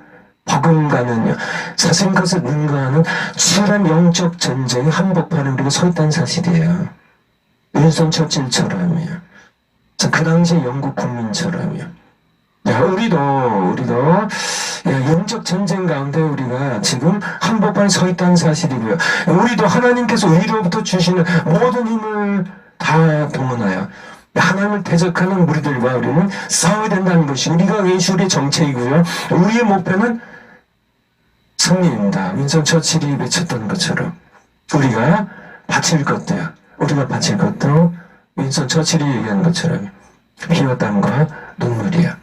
버금가는요, 사실 그것을 능가하는 치열한 영적 전쟁의 한복판에 우리가 서 있다는 사실이에요. 윈스턴 처칠처럼요. 그 당시 영국 국민처럼요. 우리도 영적 전쟁 가운데 우리가 지금 한복판에 서 있다는 사실이고요. 우리도 하나님께서 위로부터 주시는 모든 힘을 다 동원하여 하나님을 대적하는 무리들과 우리는 싸워야 된다는 것이 우리가 예수의 정체이고요. 우리의 목표는 승리입니다. 윈스턴 처칠이 외쳤던 것처럼 우리가 바칠 것도 윈스턴 처칠이 얘기한 것처럼 피와 땀과 눈물이야.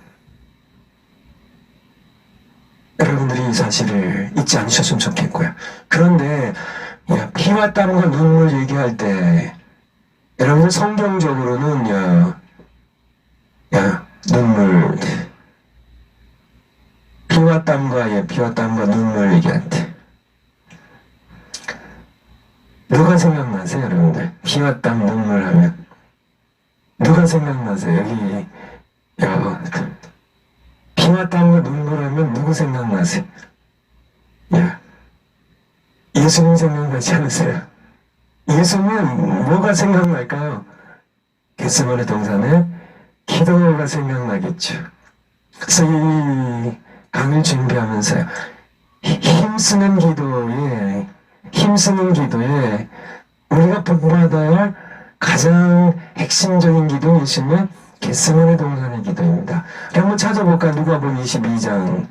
여러분들이 이 사실을 잊지 않으셨으면 좋겠고요. 그런데 피와 땀과 눈물 얘기할 때 여러분들 성경적으로는 눈물, 피와 땀과 눈물 얘기할 때 누가 생각나세요? 여러분들 피와 땀 눈물 하면 누가 생각나세요? 여기 피와 땀과 눈물하면 누구 생각나세요? 예수님 생각나지 않으세요? 예수님 뭐가 생각날까요? 겟세마네 동산에 기도가 생각나겠죠. 그래서 이 강의를 준비하면서요, 힘쓰는 기도에 우리가 본받아야 할 가장 핵심적인 기도는 있으면 겟세마네 동산의 기도입니다. 한번 찾아볼까? 누가복음 22장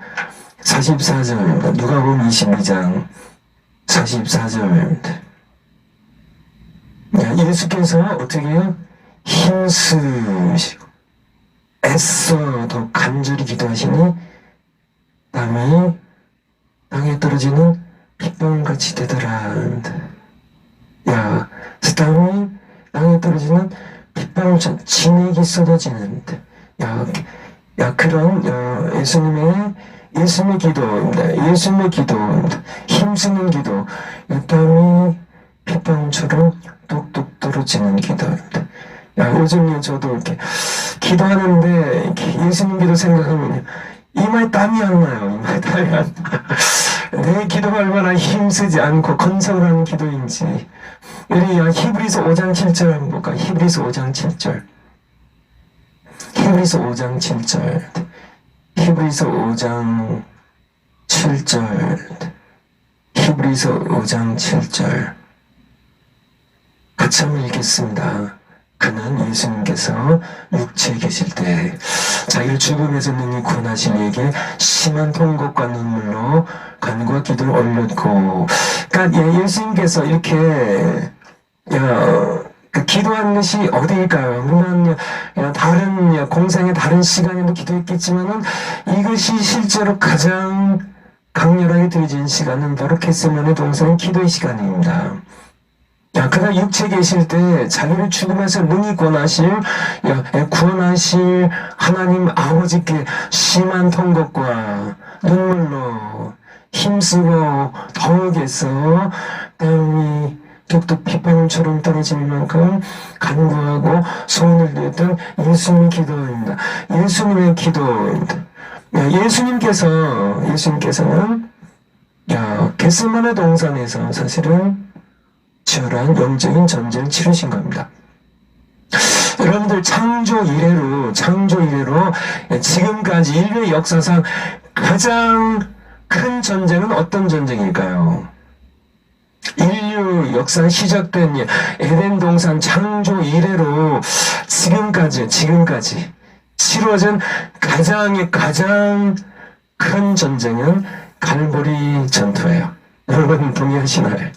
44절입니다. 누가복음 22장 44절입니다. 예수께서 어떻게 해요? 힘쓰시고 애써 더 간절히 기도하시니 땀이 땅에 떨어지는 핏방울같이 되더라. 땀이 땅에 떨어지는 핏방울처럼 진액이 쏟아지는 그런 예수님의 기도입니다. 예수님의 기도입니다. 힘쓰는 기도. 땀이 핏방울처럼 뚝뚝 떨어지는 기도입니다. 요즘 저도 이렇게 기도하는데 이렇게 예수님 기도 생각하면 이마에 땀이 안 나요. 이마에 땀이 안 나. 내 기도가 얼마나 힘쓰지 않고 건성을 하는 기도인지. 우리 히브리서 5장 7절 한번 볼까요? 히브리서 5장 7절. 히브리서 5장 7절. 히브리서 5장 7절. 히브리서 5장 7절. 같이 한번 읽겠습니다. 그는 예수님께서 육체에 계실 때 자기를 죽음에서 능히 구원하신 이에게 심한 통곡과 눈물로 간구와 기도를 올렸고, 그러니까 예수님께서 이렇게 기도하는 것이 어디일까요? 물론 다른 공생의 다른 시간에도 기도했겠지만은 이것이 실제로 가장 강렬하게 드려진 시간은 바로 겟세마네 동산의 기도의 시간입니다. 그가 육체에 계실 때 자기를 죽음에서 능히 구원하실 하나님 아버지께 심한 통곡과 눈물로 힘쓰고 더욱해서 땀이 뚝뚝 핏방울처럼 떨어질 만큼 간구하고 소원을 드렸던 예수님의 기도입니다. 예수님의 기도입니다. 예수님께서는 겟세마네 동산에서 사실은 치열한 영적인 전쟁을 치르신 겁니다. 여러분들 창조 이래로 지금까지 인류의 역사상 가장 큰 전쟁은 어떤 전쟁일까요? 인류 역사 시작된 에덴 동산 창조 이래로 지금까지 치러진 가장 큰 전쟁은 갈보리 전투예요. 여러분 동의하시나요?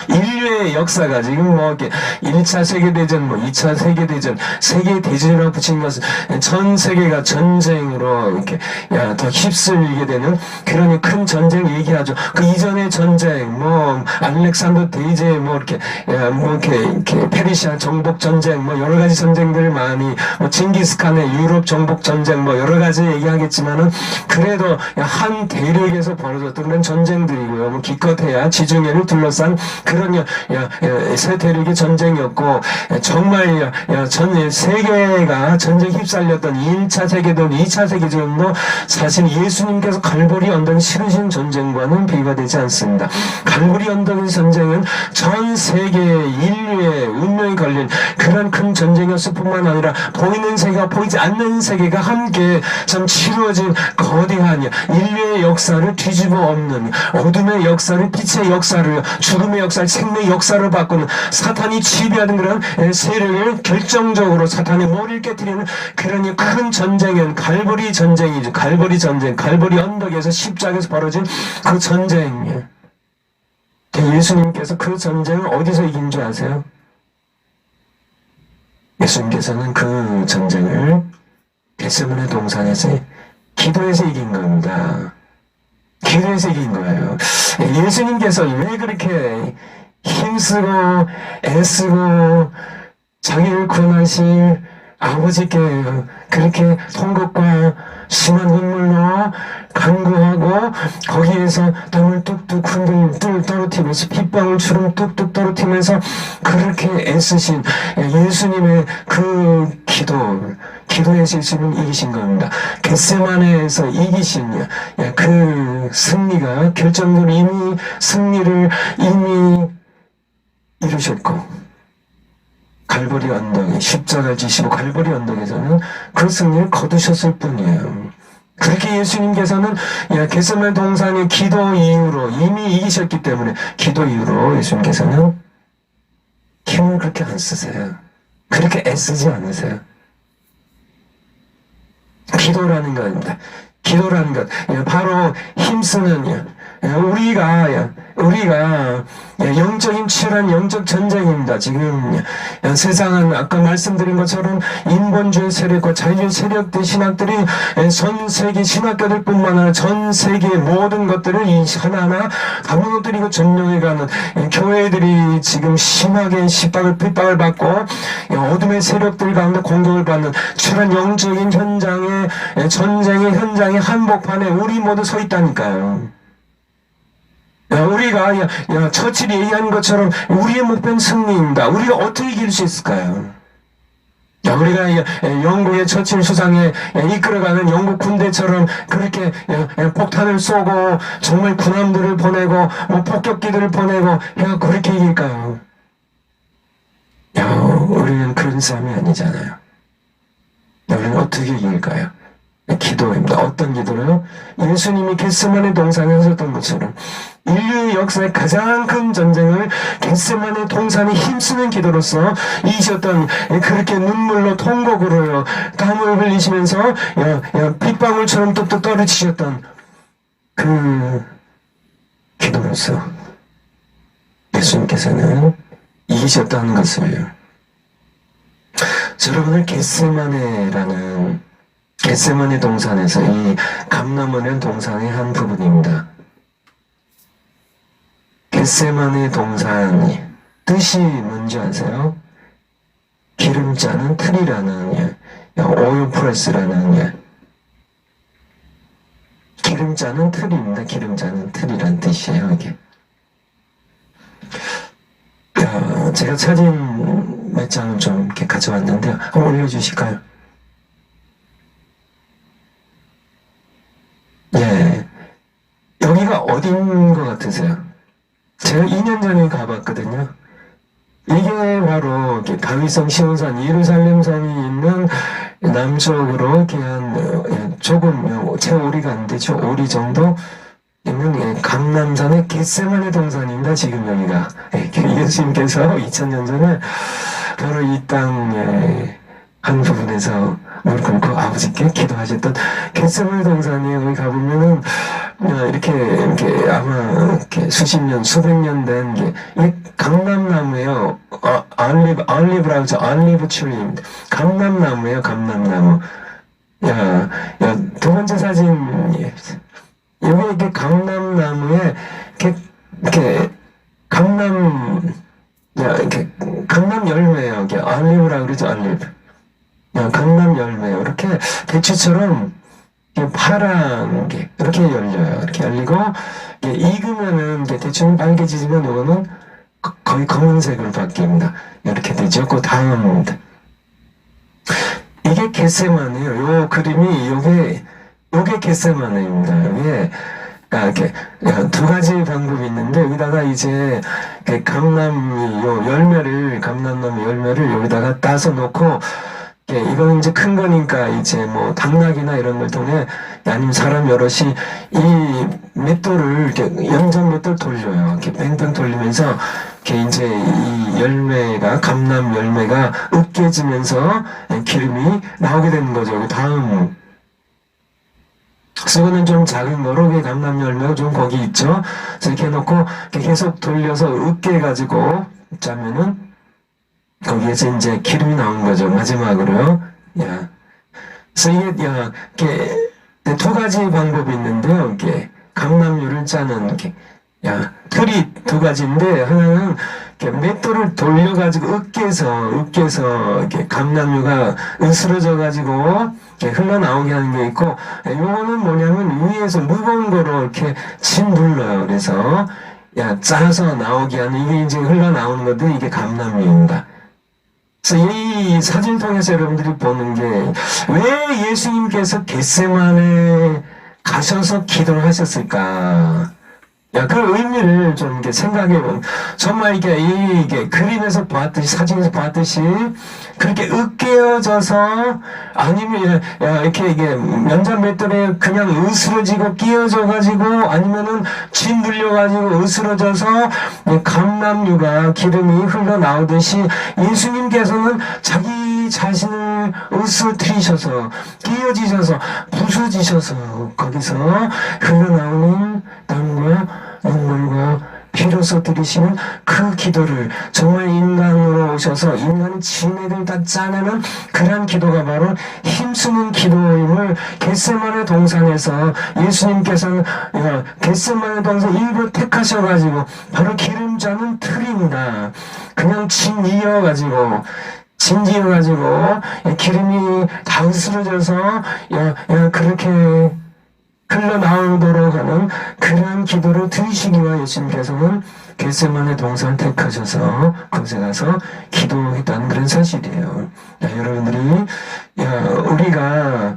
인류의 역사가 지금 1차 세계대전, 2차 세계대전, 세계대전이라고 붙인 것은 전 세계가 전쟁으로 이렇게 더 휩쓸리게 되는 그런 큰 전쟁 얘기하죠. 그 이전의 전쟁, 알렉산더 대제, 이렇게 페르시아 정복 전쟁, 여러 가지 전쟁들 많이, 징기스칸의 유럽 정복 전쟁, 여러 가지 얘기하겠지만은 그래도 한 대륙에서 벌어졌던 그런 전쟁들이고요. 기껏해야 지중해를 둘러싼 그런 세 대륙의 전쟁이었고, 정말 전 세계가 전쟁 휩쓸렸던 1차 세계대전, 2차 세계대전도 사실 예수님께서 갈보리 언덕에 치르신 전쟁과는 비교가 되지 않습니다. 갈보리 언덕의 전쟁은 전 세계 인류의 운명이 걸린 그런 큰 전쟁이었을 뿐만 아니라 보이는 세계와 보이지 않는 세계가 함께 참 치루어진 거대한 인류의 역사를 뒤집어 엎는, 어둠의 역사를 빛의 역사를, 죽음의 역사를 생명의 역사를 바꾸는, 사탄이 지배하는 그런 세력을 결정적으로 사탄의 머리를 깨뜨리는 그런 큰 전쟁은 갈보리 전쟁이죠. 갈보리 전쟁, 갈보리 언덕에서 십자가에서 벌어진 그 전쟁이에요. 예수님께서 그 전쟁을 어디서 이긴 줄 아세요? 예수님께서는 그 전쟁을 겟세마네 동산에서 기도해서 이긴 겁니다. 기도해서 이긴 거예요. 예수님께서 왜 그렇게 힘쓰고 애쓰고 자기를 구원하실 아버지께 그렇게 통곡과 심한 눈물로 간구하고 거기에서 땀을 뚝뚝 떨어뜨리면서 핏방울처럼 뚝뚝 떨어뜨리면서 그렇게 애쓰신 예수님의 그 기도에서 예수님은 이기신 겁니다. 겟세마네에서 이기신 그 승리가 결정적으로 이미 승리를 이루셨고, 갈보리 언덕에 십자가를 지시고 갈보리 언덕에서는 그 승리를 거두셨을 뿐이에요. 그렇게 예수님께서는 겟세마네 동산의 기도 이후로 이미 이기셨기 때문에 기도 이후로 예수님께서는 힘을 그렇게 안 쓰세요. 그렇게 애쓰지 않으세요. 기도라는 겁니다. 기도라는 것, 바로 힘쓰는 우리가 영적인 치열한 영적 전쟁입니다. 지금 세상은 아까 말씀드린 것처럼 인본주의 세력과 자유주의 세력들 신학들이 전 세계 신학교들뿐만 아니라 전 세계의 모든 것들을 이 하나하나 다 무너뜨리고 점령해가는 교회들이 지금 심하게 핍박을 받고 어둠의 세력들 가운데 공격을 받는 치열한 영적인 현장의 전쟁의 현장의 한복판에 우리 모두 서 있다니까요. 우리가 처칠이 얘기한 것처럼 우리의 목표는 승리입니다. 우리가 어떻게 이길 수 있을까요? 우리가 영국의 처칠 수상에 이끌어가는 영국 군대처럼 그렇게 폭탄을 쏘고 정말 군함들을 보내고 폭격기들을 보내고 그렇게 이길까요? 우리는 그런 삶이 아니잖아요. 우리는 어떻게 이길까요? 기도입니다. 어떤 기도로요? 예수님이 겟세마네 동산에 하셨던 것처럼 인류의 역사의 가장 큰 전쟁을 겟세마네 동산에 힘쓰는 기도로서 이기셨던 그렇게 눈물로 통곡으로요 땀을 흘리시면서 빗방울처럼 뚝뚝 떨어지셨던 그 기도로서 예수님께서는 이기셨다는 것을 여러분을 겟세마네 동산에서 이 감람원의 동산의 한 부분입니다. 겟세마네 동산이 뜻이 뭔지 아세요? 기름 짜는 틀이라는 오일 프레스라는 기름 짜는 틀입니다. 기름 짜는 틀이라는 뜻이에요. 이게 제가 사진 몇 장을 좀 이렇게 가져왔는데요. 한번 올려주실까요? 여기가 어딘 것 같으세요? 제가 2년 전에 가봤거든요. 이게 바로 다윗성 시온산 예루살렘성이 있는 남쪽으로 이렇게 한 조금 채 오리가 안 되죠. 오리 정도 있는 강남산의 겟세마네 동산입니다. 지금 여기가 예수님께서 2000년 전에 바로 이 땅에 한 부분에서 무릎 꿇고 아버지께 기도하셨던 겟세마네 동산에 여기 가보면은 이렇게 아마 이렇게 수십 년, 수백 년 된 게 이게 감람나무예요. 알리브라고 하죠. 알리브 트리입니다. 감람나무예요. 감람나무. 두 번째 사진 여기 이렇게 감람나무에 이렇게 감람 열매예요. 이게 알리브라고 그러죠. 알리브. 감람 열매요. 이렇게 대추처럼 파란 게 이렇게 열려요. 이렇게 열리고 익으면은 대추는 빨개지지만 이거는 거의 검은색으로 바뀝니다. 이렇게 되죠. 그 다음입니다. 이게 겟세마네요. 요 그림이 요게 겟세마네입니다. 요게 이렇게 두 가지 방법이 있는데 여기다가 이제 감람나무 열매를 여기다가 따서 놓고 이거는 이제 큰 거니까 이제 뭐 당나귀나 이런 걸 통해 아니면 사람 여럿이 이 맷돌을 이렇게 연장 맷돌 돌려요. 이렇게 뺑뺑 돌리면서 이렇게 이제 이 열매가 감람 열매가 으깨지면서 기름이 나오게 되는 거죠. 다음 쓰고는 좀 작은 거로 감람 열매가 좀 거기 있죠. 그래서 이렇게 해놓고 이렇게 계속 돌려서 으깨가지고 짜면은 거기에서 이제 기름이 나온 거죠. 마지막으로요. 그래서 이게 두 가지 방법이 있는데요. 이게 감람류를 짜는 틀이 두 가지인데 하나는 맷돌을 돌려가지고 으깨서 이렇게 감람류가 으스러져가지고 흘러나오게 하는 게 있고, 요거는 뭐냐면 위에서 무거운 거로 이렇게 짓눌러요. 그래서 짜서 나오게 하는 이게 이제 흘러나오는 건데 이게 감람류입니다. 그래서 이 사진 통해서 여러분들이 보는 게 왜 예수님께서 겟세마네 가셔서 기도를 하셨을까? 그 의미를 좀 이렇게 생각해보면 정말 이게 그림에서 봤듯이 사진에서 봤듯이 그렇게 으깨어져서 아니면 이렇게 이게 연장 맷돌에 그냥 으스러지고 끼어져가지고 아니면은 진 물려가지고 으스러져서 감람류가 기름이 흘러나오듯이 예수님께서는 자기 자신을 으스트리셔서 깨어지셔서 부서지셔서 거기서 흘러나오는 땀과 눈물과 피로서 드리시는 그 기도를 정말 인간으로 오셔서 인간 진액을 다 짜내는 그런 기도가 바로 힘쓰는 기도임을 겟세마네 동산에서 예수님께서는 겟세마네 동산 일부 택하셔가지고 바로 기름자는 틀입니다. 그냥 진 이어가지고 기름이 다 으스러져서 그렇게 흘러나오도록 하는 그런 기도를 들으시기와 예수님께서는 겟세마네 동산 택하셔서 그곳에 가서 기도했다는 그런 사실이에요. 여러분들이 우리가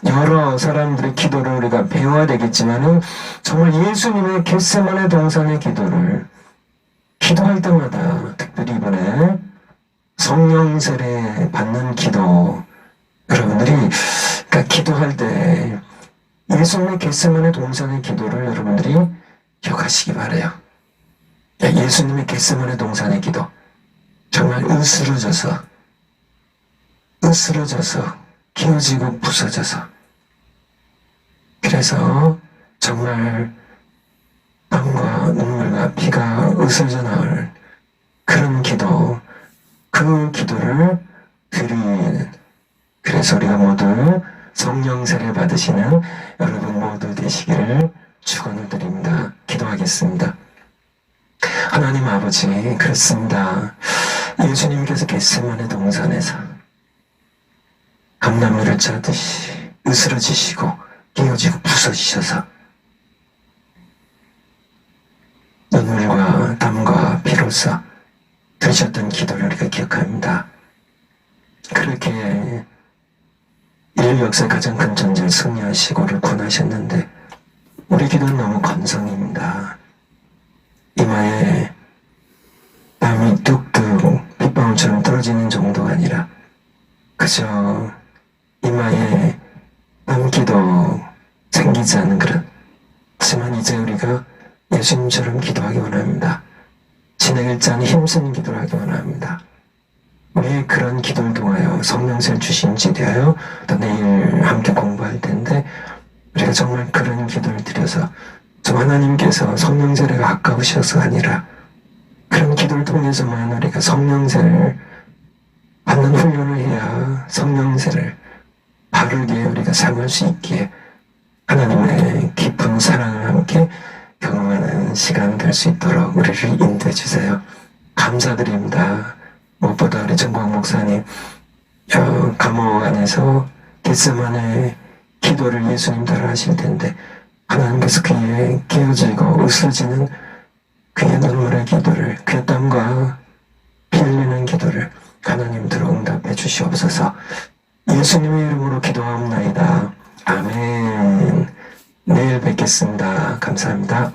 여러 사람들의 기도를 우리가 배워야 되겠지만은 정말 예수님의 겟세마네 동산의 기도를 기도할 때마다 특별히 이번에 성령 세례 받는 기도 여러분들이 기도할 때 예수님의 겟세마네 동산의 기도를 여러분들이 기억하시기 바라요. 예수님의 겟세마네 동산의 기도 정말 으스러져서 깨어지고 부서져서 그래서 정말 땀과 눈물과 피가 으스러져 나올 그런 기도 그 기도를 드리는 그래서 우리가 모두 성령 세례 받으시는 여러분 모두 되시기를 축원을 드립니다. 기도하겠습니다. 하나님 아버지 그렇습니다. 예수님께서 겟세마네 동산에서 감람류를 짜듯이 으스러지시고 깨어지고 부서지셔서 눈물과 땀과 피로써 드리셨던 기도를 우리가 기억합니다. 그렇게 인류 역사의 가장 큰 전쟁을 승리하시고 우리를 구원하셨는데 우리 기도는 너무 건성입니다. 이마에 땀이 뚝뚝 빗방울처럼 떨어지는 정도가 아니라 그저 이마에 땀기도 생기지 않는 그런 하지만 이제 우리가 예수님처럼 기도하기 원합니다. 진행을 짜는 힘쓰는 기도를 하기 원합니다. 왜 그런 기도를 통하여 성령세를 주신지 대하여 또 내일 함께 공부할 텐데 우리가 정말 그런 기도를 드려서 좀 하나님께서 성령세례가 아까우셔서 아니라 그런 기도를 통해서만 우리가 성령세를 받는 훈련을 해야 성령세를 바르게 우리가 사용할 수 있기에 하나님의 깊은 사랑을 함께 경험하는 시간 될 수 있도록 우리를 인도해 주세요. 감사드립니다. 무엇보다 우리 정광 목사님 감옥 안에서 겟세마네 기도를 예수님 따라 하실 텐데 하나님께서 그의 깨어지고 으스러지는 그의 눈물의 기도를 그의 땀과 피 흘리는 기도를 하나님들로 응답해 주시옵소서. 예수님의 이름으로 기도하옵나이다. 아멘. 내일 뵙겠습니다. 감사합니다.